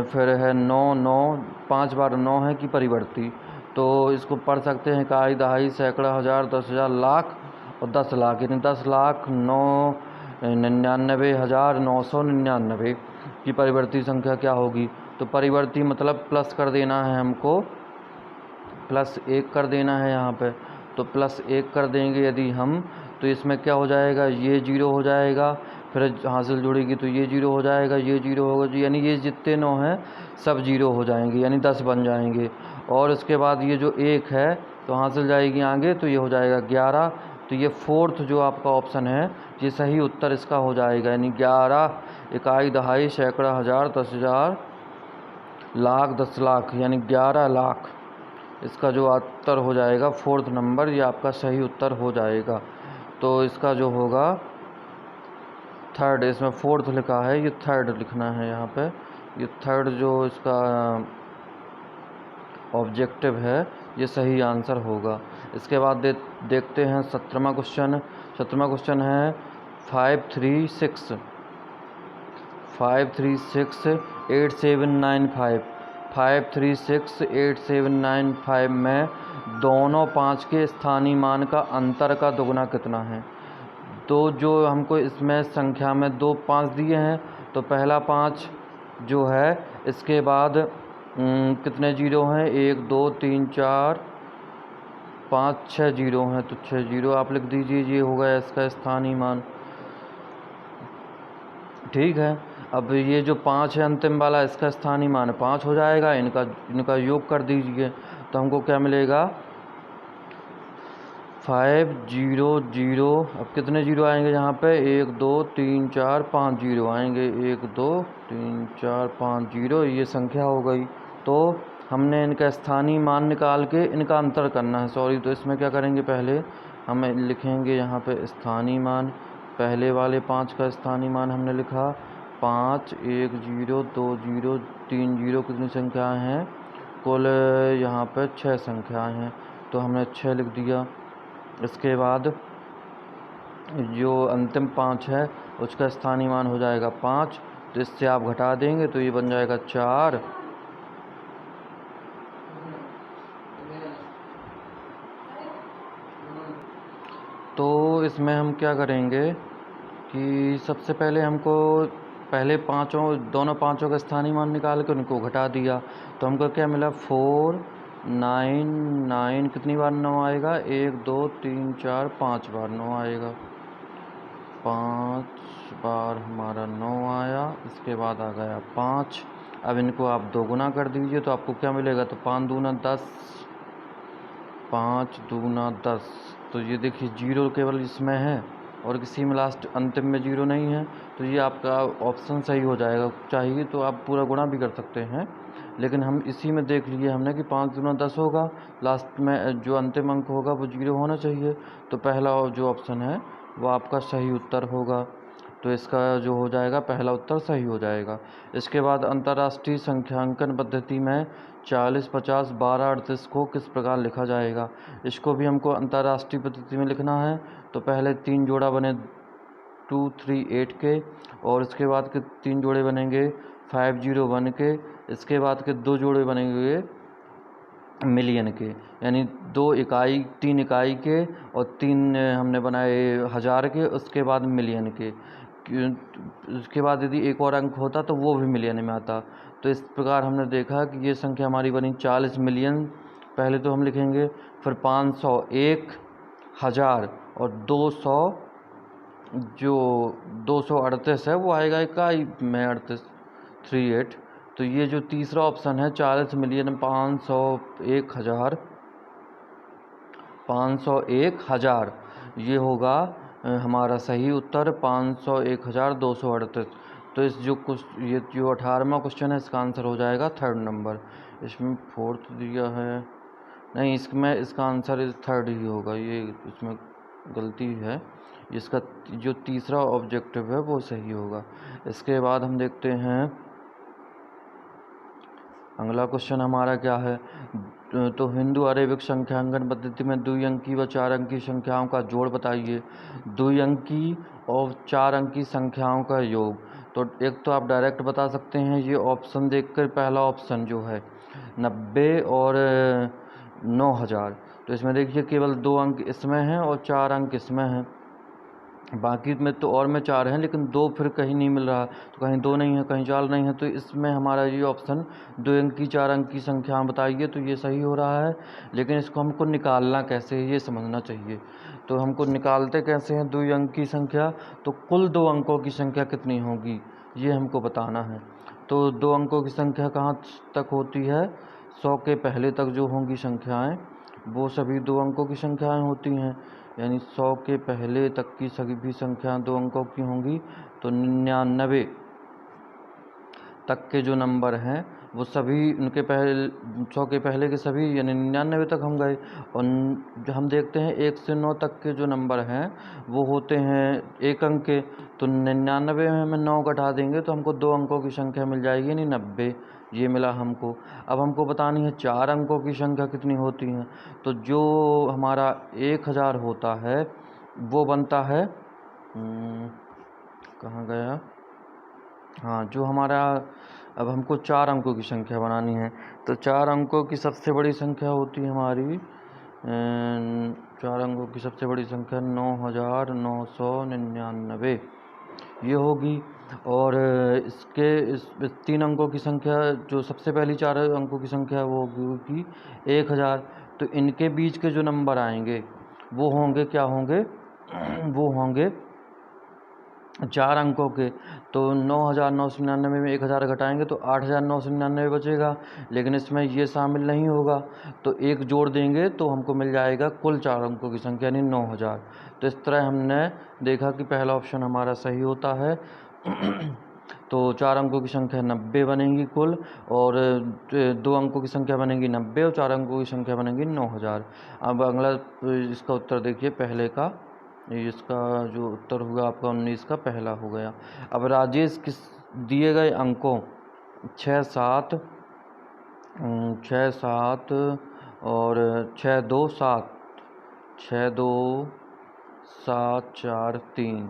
फिर है 9 9, 5 बार 9 है कि परिवर्ती। तो इसको पढ़ सकते हैं इकाई, दहाई, सैकड़ा, हज़ार, 10,000, लाख और 10 लाख, यानी 10,99,999 की परिवर्ती संख्या क्या होगी? तो परिवर्ती मतलब प्लस कर देना है हमको, +1 कर देना है यहाँ पे। तो +1 कर देंगे यदि हम, तो इसमें क्या हो जाएगा, ये 0 हो जाएगा, फिर हासिल जुड़ेगी तो ये 0 हो जाएगा, ये 0 होगा, यानी ये जितने 9 हैं सब 0 हो जाएंगे, यानी 10 बन जाएंगे। और उसके बाद ये जो 1 है तो हासिल जाएगी आगे, तो ये हो जाएगा 11। तो ये 4th जो आपका ऑप्शन है ये सही उत्तर इसका हो जाएगा, यानी 11 इकाई, दहाई, सैकड़ा, हज़ार, 10,000, लाख, 10 लाख, यानी 11 लाख इसका जो उत्तर हो जाएगा 4th नंबर, ये आपका सही उत्तर हो जाएगा। तो इसका जो होगा 3rd, इसमें 4th लिखा है, ये 3rd लिखना है यहाँ पे। ये 3rd जो इसका ऑब्जेक्टिव है ये सही आंसर होगा। इसके बाद देखते हैं 17वां क्वेश्चन। 17वां क्वेश्चन है 536 8795 536 8795 में दोनों 5 के स्थानीय मान का अंतर का दुगना कितना है। तो जो हमको इसमें संख्या में 2 5 दिए हैं, तो पहला 5 जो है, इसके बाद कितने जीरो हैं, 1 2 3 4 5 6 जीरो हैं, तो 6 जीरो आप लिख दीजिए, ये हो गया इसका स्थानीय मान। ठीक है, अब ये जो 5 है अंतिम वाला, इसका स्थानीय मान 5 हो जाएगा, इनका योग कर दीजिए, तो हमको क्या मिलेगा, 500। अब कितने जीरो आएंगे यहाँ पे, 1 2 3 4 5 जीरो आएंगे, 1 2 3 4 5 जीरो, ये संख्या हो गई। तो हमने इनका स्थानीय मान निकाल के इनका अंतर करना है, सॉरी। तो इसमें क्या करेंगे, पहले हम लिखेंगे यहाँ पे स्थानीय मान। पहले वाले 5 का स्थानीय मान हमने लिखा 5, 1 0 2 0 3 जीरो, कितनी संख्याएँ हैं कुल, यहाँ पे 6 संख्याएँ हैं, तो हमने 6 लिख दिया। इसके बाद जो अंतिम 5 है उसका स्थानीय मान हो जाएगा 5, तो इससे आप घटा देंगे तो ये बन जाएगा 4। तो इसमें हम क्या करेंगे कि सबसे पहले हमको पहले दोनों पाँचों का स्थानीय मान निकाल के उनको घटा दिया, तो हमको क्या मिला, 4 9 9, कितनी बार 9 आएगा, 1 2 3 4 5 बार 9 आएगा, 5 बार हमारा 9 आया। इसके बाद आ गया 5। अब इनको आप दोगुना कर दीजिए, तो आपको क्या मिलेगा, तो 5 दूना 10, 5 दूना 10। तो ये देखिए जीरो केवल इसमें है और किसी में लास्ट अंतिम में जीरो नहीं है, तो ये आपका ऑप्शन सही हो जाएगा। चाहिए तो आप पूरा गुणा भी कर सकते हैं, लेकिन हम इसी में देख लिए हमने कि 5 दूना 10 होगा, लास्ट में जो अंतिम अंक होगा वो जीरो होना चाहिए, तो पहला जो ऑप्शन है वो आपका सही उत्तर होगा। तो इसका जो हो जाएगा, पहला उत्तर सही हो जाएगा। इसके बाद अंतर्राष्ट्रीय संख्यांकन पद्धति में 40 50 12 38 को किस प्रकार लिखा जाएगा। इसको भी हमको अंतर्राष्ट्रीय पद्धति में लिखना है। तो पहले 3 जोड़ा बने 2 3 8 के, और इसके बाद के 3 जोड़े बनेंगे 5 0 1 के, इसके बाद के 2 जोड़े बनेंगे मिलियन के, यानी 3 इकाई के और 3 हमने बनाए हज़ार के, उसके बाद मिलियन के। उसके बाद यदि एक और अंक होता तो वो भी मिलियन में आता। तो इस प्रकार हमने देखा कि ये संख्या हमारी बनी 40 मिलियन, पहले तो हम लिखेंगे, फिर 500 1 हज़ार, और 200 जो 238 है वो आएगा इकाई में, 38 तो ये जो तीसरा ऑप्शन है 40 मिलियन 500 1 हज़ार 501 हज़ार, ये होगा हमारा सही उत्तर 501 हज़ार 238। तो इस ये जो 18वां क्वेश्चन है इसका आंसर हो जाएगा 3rd नंबर। इसमें 4th दिया है, नहीं, इसमें इसका आंसर 3rd ही होगा, ये इसमें गलती है, इसका जो तीसरा ऑब्जेक्टिव है वो सही होगा। इसके बाद हम देखते हैं अगला क्वेश्चन हमारा क्या है। तो हिंदू अरेबिक संख्यांकन पद्धति में 2 अंकी व 4 अंकी संख्याओं का जोड़ बताइए। 2 अंकी और 4 अंकी संख्याओं का योग, तो एक तो आप डायरेक्ट बता सकते हैं, ये ऑप्शन देखकर पहला ऑप्शन जो है 90 और 9000, तो इसमें देखिए केवल 2 अंक इसमें हैं और 4 अंक इसमें हैं, बाकी में तो और में 4 हैं, लेकिन 2 फिर कहीं नहीं मिल रहा, तो कहीं 2 नहीं है, कहीं 4 नहीं है, तो इसमें हमारा ये ऑप्शन 2 अंकी 4 अंक की संख्या बताइए, तो ये सही हो रहा है। लेकिन इसको हमको निकालना कैसे है ये समझना चाहिए। तो हमको निकालते कैसे हैं 2 अंक की संख्या, तो कुल 2 अंकों की संख्या कितनी होगी ये हमको बताना है। तो 2 अंकों की संख्या कहाँ तक होती है, 100 के पहले तक जो होंगी संख्याएँ वो सभी 2 अंकों की संख्याएँ होती हैं, यानी 100 के पहले तक की सभी संख्या 2 अंकों की होंगी। तो 99 तक के जो नंबर हैं वो सभी उनके 100 के पहले के सभी, यानी 99 तक हम गए। और जो हम देखते हैं 1 से 9 तक के जो नंबर हैं वो होते हैं 1 अंक के, तो 99 में हम 9 घटा देंगे तो हमको 2 अंकों की संख्या मिल जाएगी, यानी 90, ये मिला हमको। अब हमको बतानी है 4 अंकों की संख्या कितनी होती हैं। तो जो हमारा 1000 होता है वो बनता है कहाँ गया, हाँ, जो हमारा अब हमको 4 अंकों की संख्या बनानी है, तो 4 अंकों की सबसे बड़ी संख्या होती है हमारी 4 अंकों की सबसे बड़ी संख्या 9999 ये होगी। और इस 3 अंकों की संख्या, जो सबसे पहली 4 अंकों की संख्या वो होगी 1000। तो इनके बीच के जो नंबर आएंगे वो होंगे, क्या होंगे वो होंगे 4 अंकों के। तो 9999 में 1000 घटाएंगे तो 8999 बचेगा, लेकिन इसमें ये शामिल नहीं होगा, तो एक जोड़ देंगे तो हमको मिल जाएगा कुल 4 अंकों की संख्या यानी 9000। तो इस तरह हमने देखा कि पहला ऑप्शन हमारा सही होता है। तो 4 अंकों की संख्या 90 बनेगी कुल, और 2 अंकों की संख्या बनेगी 90 और 4 अंकों की संख्या बनेगी 9000। अब अगला इसका उत्तर देखिए पहले का, इसका जो उत्तर हुआ आपका 19 का पहला हो गया। अब राजेश किस दिए गए अंकों 6 7 और 6 2 7 7 4 3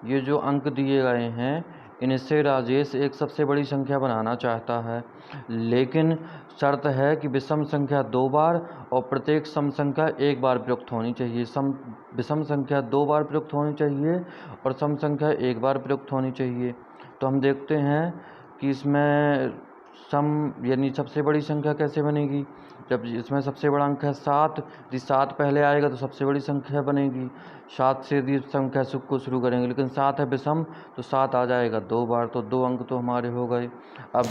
ये जो अंक दिए गए हैं, इनसे राजेश एक सबसे बड़ी संख्या बनाना चाहता है, लेकिन शर्त है कि विषम संख्या 2 बार और प्रत्येक सम संख्या 1 बार प्रयुक्त होनी चाहिए। विषम संख्या 2 बार प्रयुक्त होनी चाहिए और सम संख्या 1 बार प्रयुक्त होनी चाहिए। तो हम देखते हैं कि इसमें सम यानी सबसे बड़ी संख्या कैसे बनेगी। जब इसमें सबसे बड़ा अंक है 7, यदि 7 पहले आएगा तो सबसे बड़ी संख्या बनेगी। 7 से यदि संख्या को शुरू करेंगे, लेकिन 7 है विषम तो 7 आ जाएगा 2 बार, तो 2 अंक तो हमारे हो गए। अब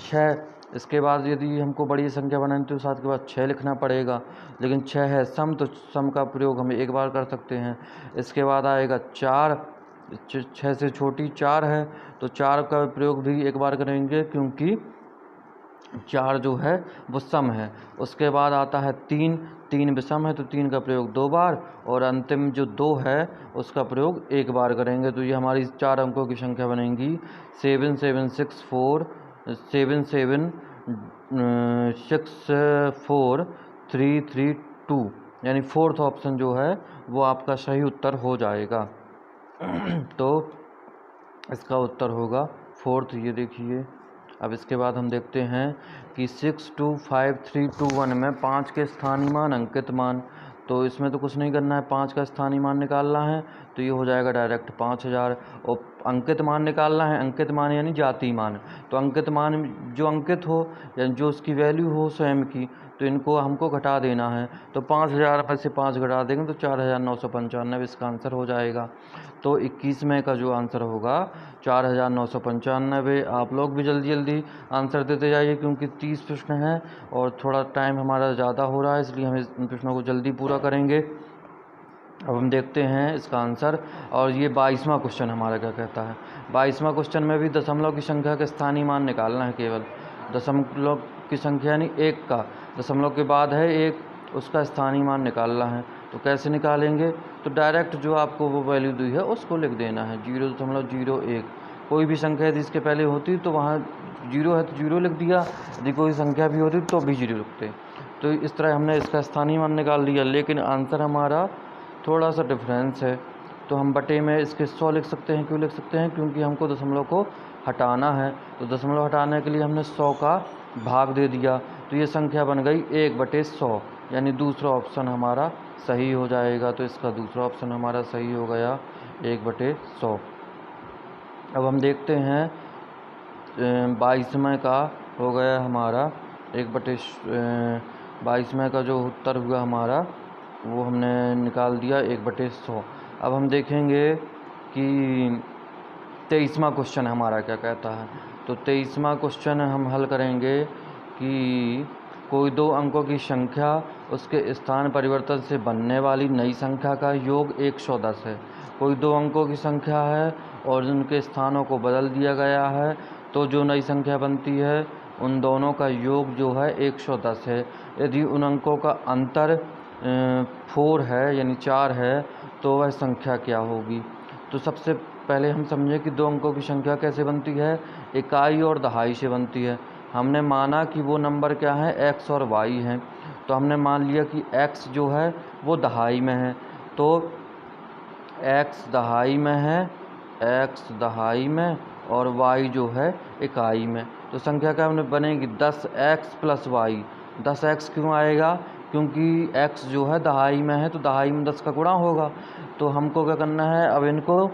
6, इसके बाद यदि हमको बड़ी संख्या बनानी तो 7 के बाद 6 लिखना पड़ेगा, लेकिन 6 है सम तो सम का प्रयोग हम 1 बार कर सकते हैं। इसके बाद आएगा 4, 6 से छोटी 4 है तो 4 का प्रयोग भी 1 बार करेंगे क्योंकि 4 जो है वो सम है। उसके बाद आता है 3 विषम है तो 3 का प्रयोग 2 बार, और अंतिम जो 2 है उसका प्रयोग 1 बार करेंगे। तो ये हमारी 4 अंकों की संख्या बनेगी 7764 यानी फोर्थ ऑप्शन जो है वो आपका सही उत्तर हो जाएगा। तो इसका उत्तर होगा फोर्थ, ये देखिए। अब इसके बाद हम देखते हैं कि 625321 में 5 के स्थानीय मान अंकित मान, तो इसमें तो कुछ नहीं करना है, 5 का स्थानीय मान निकालना है, तो ये हो जाएगा डायरेक्ट 5000। और अंकित मान निकालना है, अंकित मान यानी जातीय मान, तो अंकित मान जो अंकित हो यानी जो उसकी वैल्यू हो स्वयं की, तो इनको हमको घटा देना है। तो 5000 में से 5 घटा देंगे तो 4995 इसका आंसर हो जाएगा। तो 21वें का जो आंसर होगा 4995। आप लोग भी जल्दी जल्दी आंसर देते जाइए क्योंकि 30 प्रश्न हैं और थोड़ा टाइम हमारा ज़्यादा हो रहा है, इसलिए हम इस प्रश्नों को जल्दी पूरा करेंगे। अब हम देखते हैं इसका आंसर, और ये 22वां क्वेश्चन हमारा क्या कहता है। 22वां क्वेश्चन में भी दशमलव की संख्या के स्थानीय मान निकालना है, केवल दशमलव की संख्या यानी 1 का, दशमलव के बाद है 1, उसका स्थानीय मान निकालना है। तो कैसे निकालेंगे, तो डायरेक्ट जो आपको वो वैल्यू दी है उसको लिख देना है 0.01। कोई भी संख्या यदि इसके पहले होती तो वहाँ 0 है तो 0 लिख दिया, यदि कोई संख्या भी होती तो भी 0 लिखते। तो इस तरह हमने इसका स्थानीय मान निकाल लिया, लेकिन आंसर हमारा थोड़ा सा डिफरेंस है, तो हम बटे में इसके 100 लिख सकते हैं। क्यों लिख सकते हैं, क्योंकि हमको दशमलव को हटाना है, तो दशमलव हटाने के लिए हमने 100 का भाग दे दिया, तो ये संख्या बन गई 1/100, यानी दूसरा ऑप्शन हमारा सही हो जाएगा। तो इसका दूसरा ऑप्शन हमारा सही हो गया 1/100। अब हम देखते हैं 22वें का हो गया हमारा 22वें का जो उत्तर हुआ हमारा वो हमने निकाल दिया 1/100। अब हम देखेंगे कि 23वां क्वेश्चन हमारा क्या कहता है। तो 23वां क्वेश्चन हम हल करेंगे कि कोई 2 अंकों की संख्या उसके स्थान परिवर्तन से बनने वाली नई संख्या का योग 110 है। कोई 2 अंकों की संख्या है और उनके स्थानों को बदल दिया गया है, तो जो नई संख्या बनती है उन दोनों का योग जो है 110 है। यदि उन अंकों का अंतर 4 है यानी 4 है तो वह संख्या क्या होगी। तो सबसे पहले हम समझें कि 2 अंकों की संख्या कैसे बनती है, इकाई और दहाई से बनती है। हमने माना कि वो नंबर क्या है, x और y हैं, तो हमने मान लिया कि x जो है वो दहाई में है, तो x दहाई में है x दहाई में और y जो है इकाई में। तो संख्या क्या बनेगी 10x प्लस वाई। 10x क्यों आएगा? क्योंकि x जो है दहाई में है तो दहाई में 10 का गुणा होगा। तो हमको क्या करना है, अब इनको,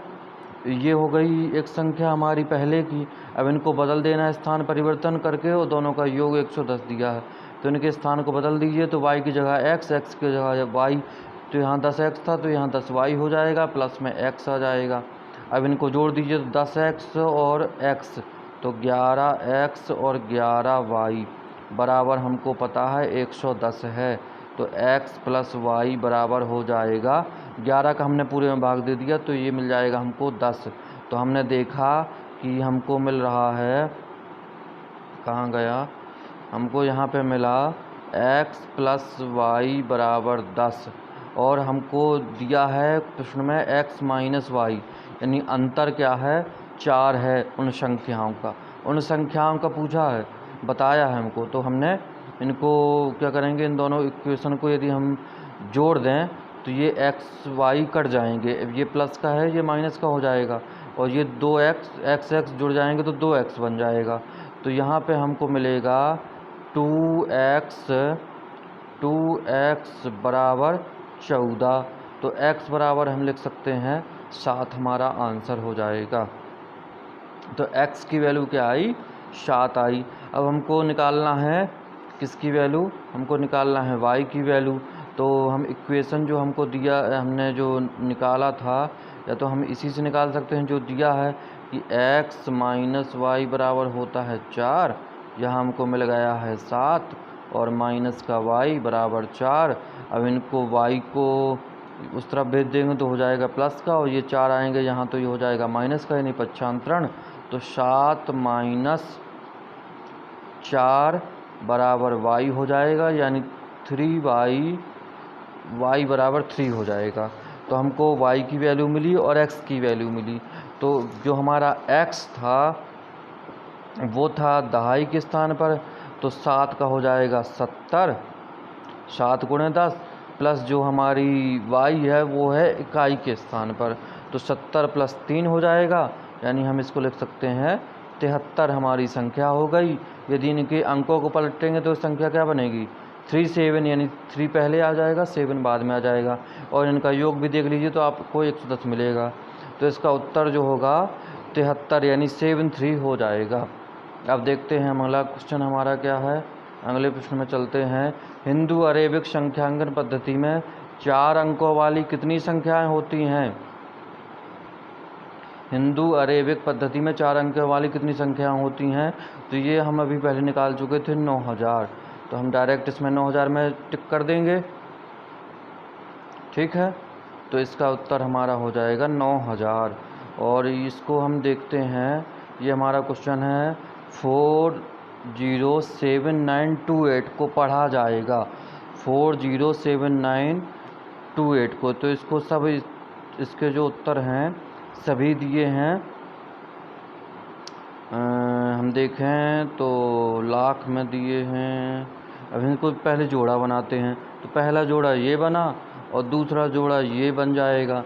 ये हो गई एक संख्या हमारी पहले की, अब इनको बदल देना है स्थान परिवर्तन करके, और दोनों का योग 110 दिया है तो इनके स्थान को बदल दीजिए। तो y की जगह x, x की जगह y, तो यहाँ 10x था तो यहाँ 10y हो जाएगा, प्लस में x आ जाएगा। अब इनको जोड़ दीजिए तो 10x और x, तो 11x और 11y बराबर हमको पता है 110 है। तो x प्लस वाई बराबर हो जाएगा 11 का हमने पूरे में भाग दे दिया तो ये मिल जाएगा हमको 10। तो हमने देखा कि हमको मिल रहा है, कहाँ गया, हमको यहाँ पे मिला x प्लस वाई बराबर 10 और हमको दिया है प्रश्न में x माइनस वाई, यानी अंतर क्या है 4 है उन संख्याओं का। उन संख्याओं का पूछा है, बताया है हमको, तो हमने इनको क्या करेंगे, इन दोनों इक्वेशन को यदि हम जोड़ दें तो ये x y कट जाएंगे, ये प्लस का है ये माइनस का हो जाएगा, और ये 2x जुड़ जाएंगे तो 2x बन जाएगा। तो यहाँ पे हमको मिलेगा 2x बराबर 14। तो x बराबर हम लिख सकते हैं 7, हमारा आंसर हो जाएगा। तो x की वैल्यू क्या आई, 7 आई। अब हमको निकालना है किसकी वैल्यू, हमको निकालना है y की वैल्यू। तो हम इक्वेशन जो हमको दिया, हमने जो निकाला था, या तो हम इसी से निकाल सकते हैं जो दिया है कि x माइनस वाई बराबर होता है 4, यहाँ हमको मिल गया है 7 और माइनस का y बराबर 4। अब इनको y को उस तरफ भेज देंगे तो हो जाएगा प्लस का, और ये 4 आएंगे यहाँ तो ये हो जाएगा माइनस का, यानी पक्षांतरण। तो 7 माइनस 4 बराबर y हो जाएगा, यानी 3y, y बराबर 3 हो जाएगा। तो हमको y की वैल्यू मिली और x की वैल्यू मिली। तो जो हमारा x था वो था दहाई के स्थान पर, तो 7 का हो जाएगा 70, 7 गुणे 10, प्लस जो हमारी y है वो है इकाई के स्थान पर, तो 70 प्लस 3 हो जाएगा, यानी हम इसको लिख सकते हैं 73 हमारी संख्या हो गई। यदि इनके अंकों को पलटेंगे तो संख्या क्या बनेगी 37, यानी 3 पहले आ जाएगा 7 बाद में आ जाएगा, और इनका योग भी देख लीजिए तो आपको 110 मिलेगा। तो इसका उत्तर जो होगा 73 यानी 73 हो जाएगा। अब देखते हैं अगला क्वेश्चन हमारा क्या है। अगले प्रश्न में चलते हैं। हिंदू अरेबिक संख्यांकन पद्धति में 4 अंकों वाली कितनी संख्याएं होती हैं? हिंदू अरेबिक पद्धति में 4 अंकों वाली कितनी संख्याएं होती हैं? तो ये हम अभी पहले निकाल चुके थे 9000, तो हम डायरेक्ट इसमें 9000 में टिक कर देंगे, ठीक है। तो इसका उत्तर हमारा हो जाएगा 9000। और इसको हम देखते हैं, ये हमारा क्वेश्चन है 407928 को पढ़ा जाएगा, 407928 को। तो इसको सब इसके जो उत्तर हैं सभी दिए हैं, हम देखें तो लाख में दिए हैं। अब इनको पहले जोड़ा बनाते हैं, तो पहला जोड़ा ये बना और दूसरा जोड़ा ये बन जाएगा।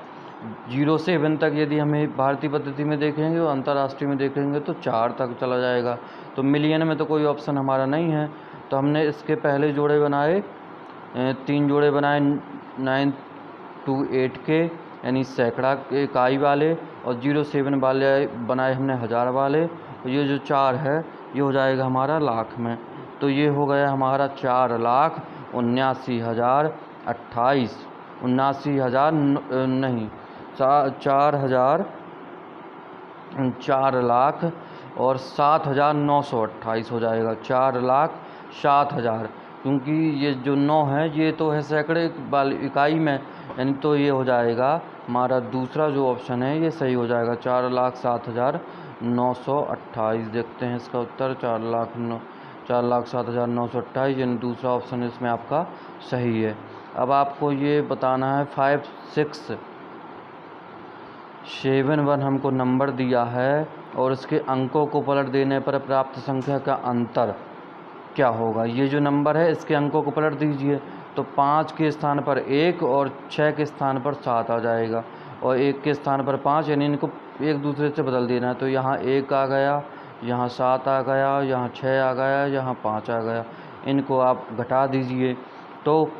0 से 7 तक यदि हमें भारतीय पद्धति में देखेंगे और अंतर्राष्ट्रीय में देखेंगे तो 4 तक चला जाएगा। तो मिलियन में तो कोई ऑप्शन हमारा नहीं है, तो हमने इसके पहले जोड़े बनाए, 3 जोड़े बनाए 9 to 8 के, यानी सैकड़ा के इकाई वाले, और 0 से 7 वाले बनाए हमने हज़ार वाले, और ये जो 4 है ये हो जाएगा हमारा लाख में। तो ये हो गया हमारा 4,79,028, 79,000 नहीं 4,000 और 7,928 हो जाएगा, 4,07,000, क्योंकि ये जो 9 है ये तो है सैकड़े वाली इकाई में, यानी तो ये हो जाएगा हमारा दूसरा जो ऑप्शन है ये सही हो जाएगा, 4,07,928। देखते हैं इसका उत्तर 4,07,928, यानी दूसरा ऑप्शन इसमें आपका सही है। अब आपको ये बताना है 5671 हमको नंबर दिया है और इसके अंकों को पलट देने पर प्राप्त संख्या का अंतर क्या होगा। ये जो नंबर है इसके अंकों को पलट दीजिए तो 5 के स्थान पर 1 और 6 के स्थान पर 7 आ जाएगा, और 1 के स्थान पर 5, यानी इनको एक दूसरे से बदल देना है। तो यहाँ 1 आ गया, यहाँ 7 आ गया, यहाँ 6 आ गया, यहाँ 5 आ गया। इनको आप घटा दीजिए। तो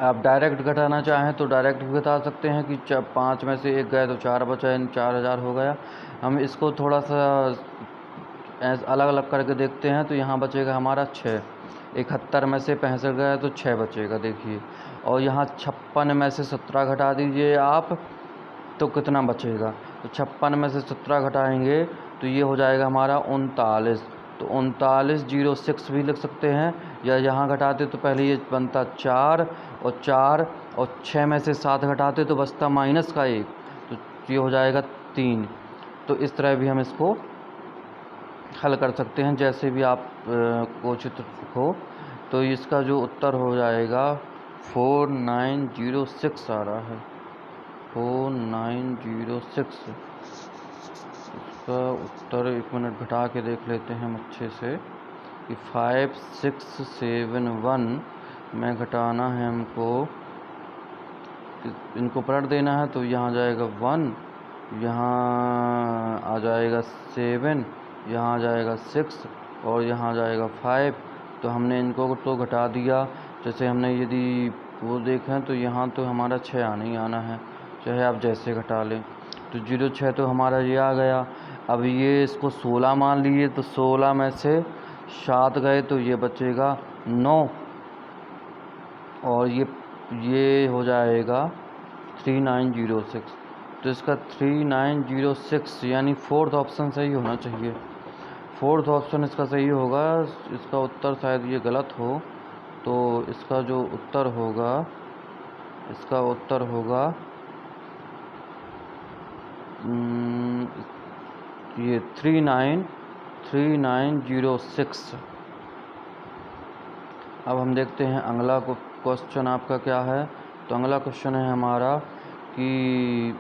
आप डायरेक्ट घटाना चाहें तो डायरेक्ट भी घटा सकते हैं कि 5 में से 1 गए तो 4 बचा, 4000 हो गया। हम इसको थोड़ा सा अलग अलग करके देखते हैं। तो यहाँ बचेगा हमारा 6। 71 में से 65 गया तो 6 बचेगा, देखिए। और यहाँ 56 में से 17 घटा दीजिए आप, तो कितना बचेगा? तो 56 में से 17 घटाएंगे तो ये हो जाएगा हमारा 39। तो 3906 भी लिख सकते हैं, या यहाँ घटाते तो पहले ये बनता 4 और 6 में से 7 घटाते तो बचता माइनस का 1, तो ये हो जाएगा 3। तो इस तरह भी हम इसको हल कर सकते हैं, जैसे भी आप को चित्र हो। तो इसका जो उत्तर हो जाएगा 4906 आ रहा है, 4906। इसका उत्तर 1 मिनट घटा के देख लेते हैं हम अच्छे से कि 5671 में घटाना है हमको, इनको पलट देना है। तो यहाँ जाएगा 1, यहाँ आ जाएगा 7, यहाँ आ जाएगा 6 और यहाँ आ जाएगा 5। तो हमने इनको तो घटा दिया। जैसे हमने यदि वो देखें तो यहाँ तो हमारा 6 आना ही आना है, चाहे आप जैसे घटा लें। तो 06 तो हमारा ये आ गया। अब ये इसको 16 मान लिए, तो 16 में से 7 गए तो ये बचेगा 9, और ये हो जाएगा 3906। तो इसका 3906 यानी 4th ऑप्शन सही होना चाहिए। 4th ऑप्शन इसका सही होगा। इसका उत्तर शायद ये गलत हो, तो इसका जो उत्तर होगा, इसका उत्तर होगा ये 3906। अब हम देखते हैं अगला क्वेश्चन आपका क्या है। तो अगला क्वेश्चन है हमारा कि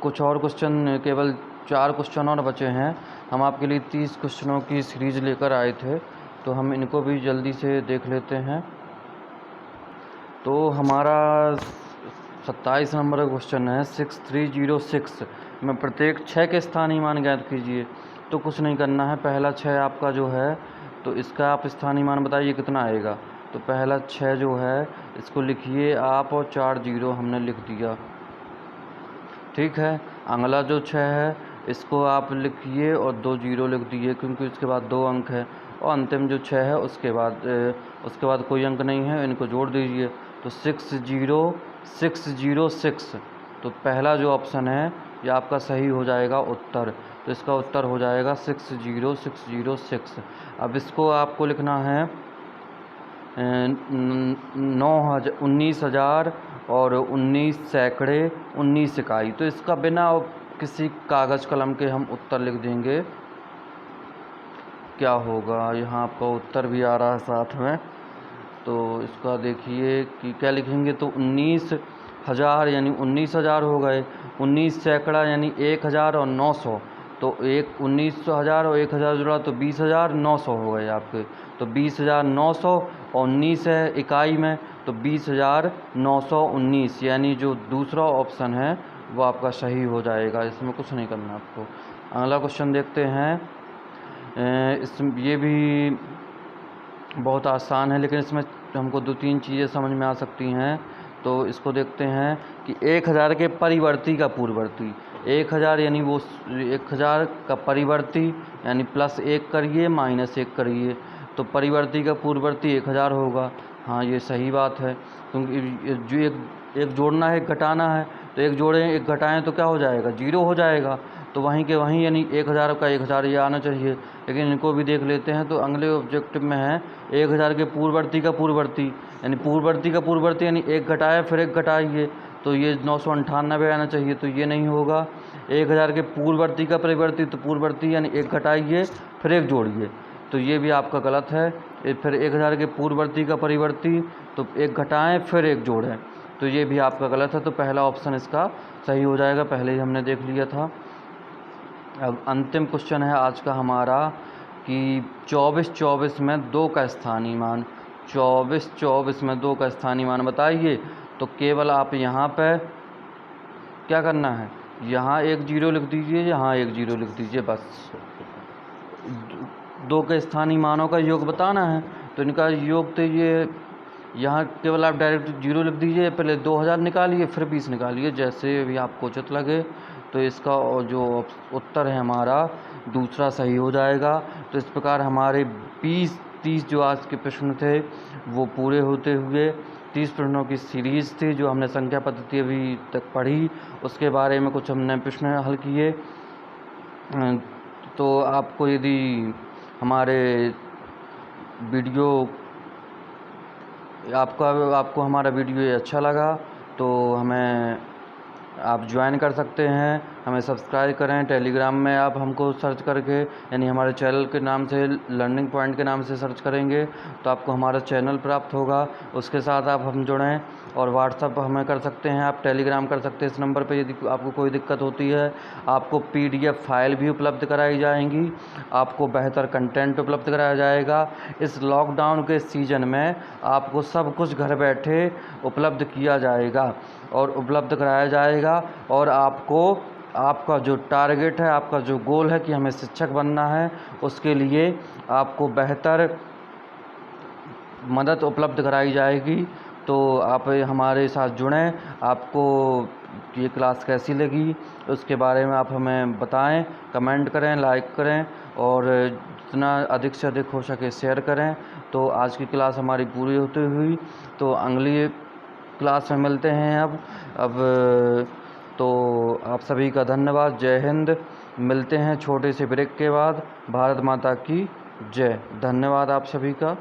कुछ और क्वेश्चन, केवल 4 क्वेश्चन और बचे हैं। हम आपके लिए 30 क्वेश्चनों की सीरीज़ लेकर आए थे, तो हम इनको भी जल्दी से देख लेते हैं। तो हमारा 27 नंबर का क्वेश्चन है 6306 में प्रत्येक 6 के स्थानीय मान ज्ञात कीजिए। तो कुछ नहीं करना है, पहला 6 आपका जो है तो इसका आप स्थानीय मान बताइए कितना आएगा। तो पहला 6 जो है इसको लिखिए आप, और 4 0 हमने लिख दिया, ठीक है। अगला जो 6 है इसको आप लिखिए और 2 0 लिख दिए, क्योंकि उसके बाद 2 अंक है। और अंतिम जो 6 है उसके बाद कोई अंक नहीं है, इनको जोड़ दीजिए। तो 60606। तो पहला जो ऑप्शन है ये आपका सही हो जाएगा उत्तर। तो इसका उत्तर हो जाएगा 60606। अब इसको आपको लिखना है 19,000 और 19 सैकड़े 19 इकाई। तो इसका बिना किसी कागज़ कलम के हम उत्तर लिख देंगे, क्या होगा। यहाँ आपका उत्तर भी आ रहा है साथ में। तो इसका देखिए कि क्या लिखेंगे। तो 19,000 यानी 19,000 हो गए, 19 सैकड़ा यानी 1,000 और 900। तो 19,000 और 1,000 जुड़ा तो 20,900 हो गए आपके। तो 20,900 और 19 है इकाई में, तो 20,919 यानी जो दूसरा ऑप्शन है वो आपका सही हो जाएगा। इसमें कुछ नहीं करना आपको। अगला क्वेश्चन देखते हैं। ये भी बहुत आसान है, लेकिन इसमें हमको 2-3 चीज़ें समझ में आ सकती हैं। तो इसको देखते हैं कि 1,000 के परिवर्ती का पूर्ववर्ती। 1,000 यानी वो 1,000 का परिवर्ती यानी +1 करिए -1 करिए, तो परिवर्ती का पूर्ववर्ती 1,000 होगा। हाँ, ये सही बात है, क्योंकि जो एक जोड़ना है, एक घटाना है। तो एक जोड़ें एक घटाएं तो क्या हो जाएगा, 0 हो जाएगा। तो वहीं के वहीं यानी 1,000 का 1,000 ये आना चाहिए। लेकिन इनको भी देख लेते हैं। तो अगले ऑब्जेक्टिव में है 1,000 के पूर्ववर्ती का पूर्ववर्ती, यानी पूर्ववर्ती का पूर्ववर्ती यानी 1 घटाए फिर 1 घटाइए, तो ये 998 आना चाहिए। तो ये नहीं होगा। 1,000 के पूर्ववर्ती का परिवर्ती, तो पूर्ववर्ती यानी 1 घटाइए फिर 1 जोड़िए, तो ये भी आपका गलत है। फिर 1,000 के पूर्ववर्ती का परिवर्ती, तो 1 घटाएं फिर 1 जोड़ें, तो ये भी आपका गलत है। तो पहला ऑप्शन इसका सही हो जाएगा, पहले ही हमने देख लिया था। अब अंतिम क्वेश्चन है आज का हमारा कि 24-24 में 2 का स्थानीय मान। 24-24 में 2 का स्थानीय मान बताइए। तो केवल आप यहाँ पे क्या करना है, यहाँ एक जीरो लिख दीजिए, यहाँ एक जीरो लिख दीजिए, बस। दो के स्थानीय मानों का योग बताना है, तो इनका योग तो ये यहाँ केवल आप डायरेक्ट जीरो लिख दीजिए, पहले 2000 निकालिए फिर 20 निकालिए, जैसे भी आपको उचित लगे। तो इसका जो उत्तर है हमारा दूसरा सही हो जाएगा। तो इस प्रकार हमारे 20-30 जो आज के प्रश्न थे वो पूरे होते हुए 30 प्रश्नों की सीरीज़ थी जो हमने संख्या पद्धति अभी तक पढ़ी, उसके बारे में कुछ हमने प्रश्न हल किए। तो आपको यदि हमारे वीडियो आपको हमारा वीडियो अच्छा लगा तो हमें आप ज्वाइन कर सकते हैं, हमें सब्सक्राइब करें। टेलीग्राम में आप हमको सर्च करके, यानी हमारे चैनल के नाम से, लर्निंग पॉइंट के नाम से सर्च करेंगे तो आपको हमारा चैनल प्राप्त होगा, उसके साथ आप हम जुड़ें। और व्हाट्सअप हमें कर सकते हैं, आप टेलीग्राम कर सकते हैं इस नंबर पे। यदि आपको कोई दिक्कत होती है, आपको PDF फाइल भी उपलब्ध कराई जाएंगी, आपको बेहतर कंटेंट उपलब्ध कराया जाएगा। इस लॉकडाउन के सीज़न में आपको सब कुछ घर बैठे उपलब्ध किया जाएगा और उपलब्ध कराया जाएगा। और आपका जो टारगेट है, आपका जो गोल है कि हमें शिक्षक बनना है, उसके लिए आपको बेहतर मदद उपलब्ध कराई जाएगी। तो आप हमारे साथ जुड़ें। आपको ये क्लास कैसी लगी उसके बारे में आप हमें बताएं, कमेंट करें, लाइक करें और जितना अधिक से अधिक हो सके शेयर करें। तो आज की क्लास हमारी पूरी होती हुई, तो अगली क्लास में मिलते हैं। अब तो आप सभी का धन्यवाद। जय हिंद। मिलते हैं छोटे से ब्रेक के बाद। भारत माता की जय। धन्यवाद आप सभी का।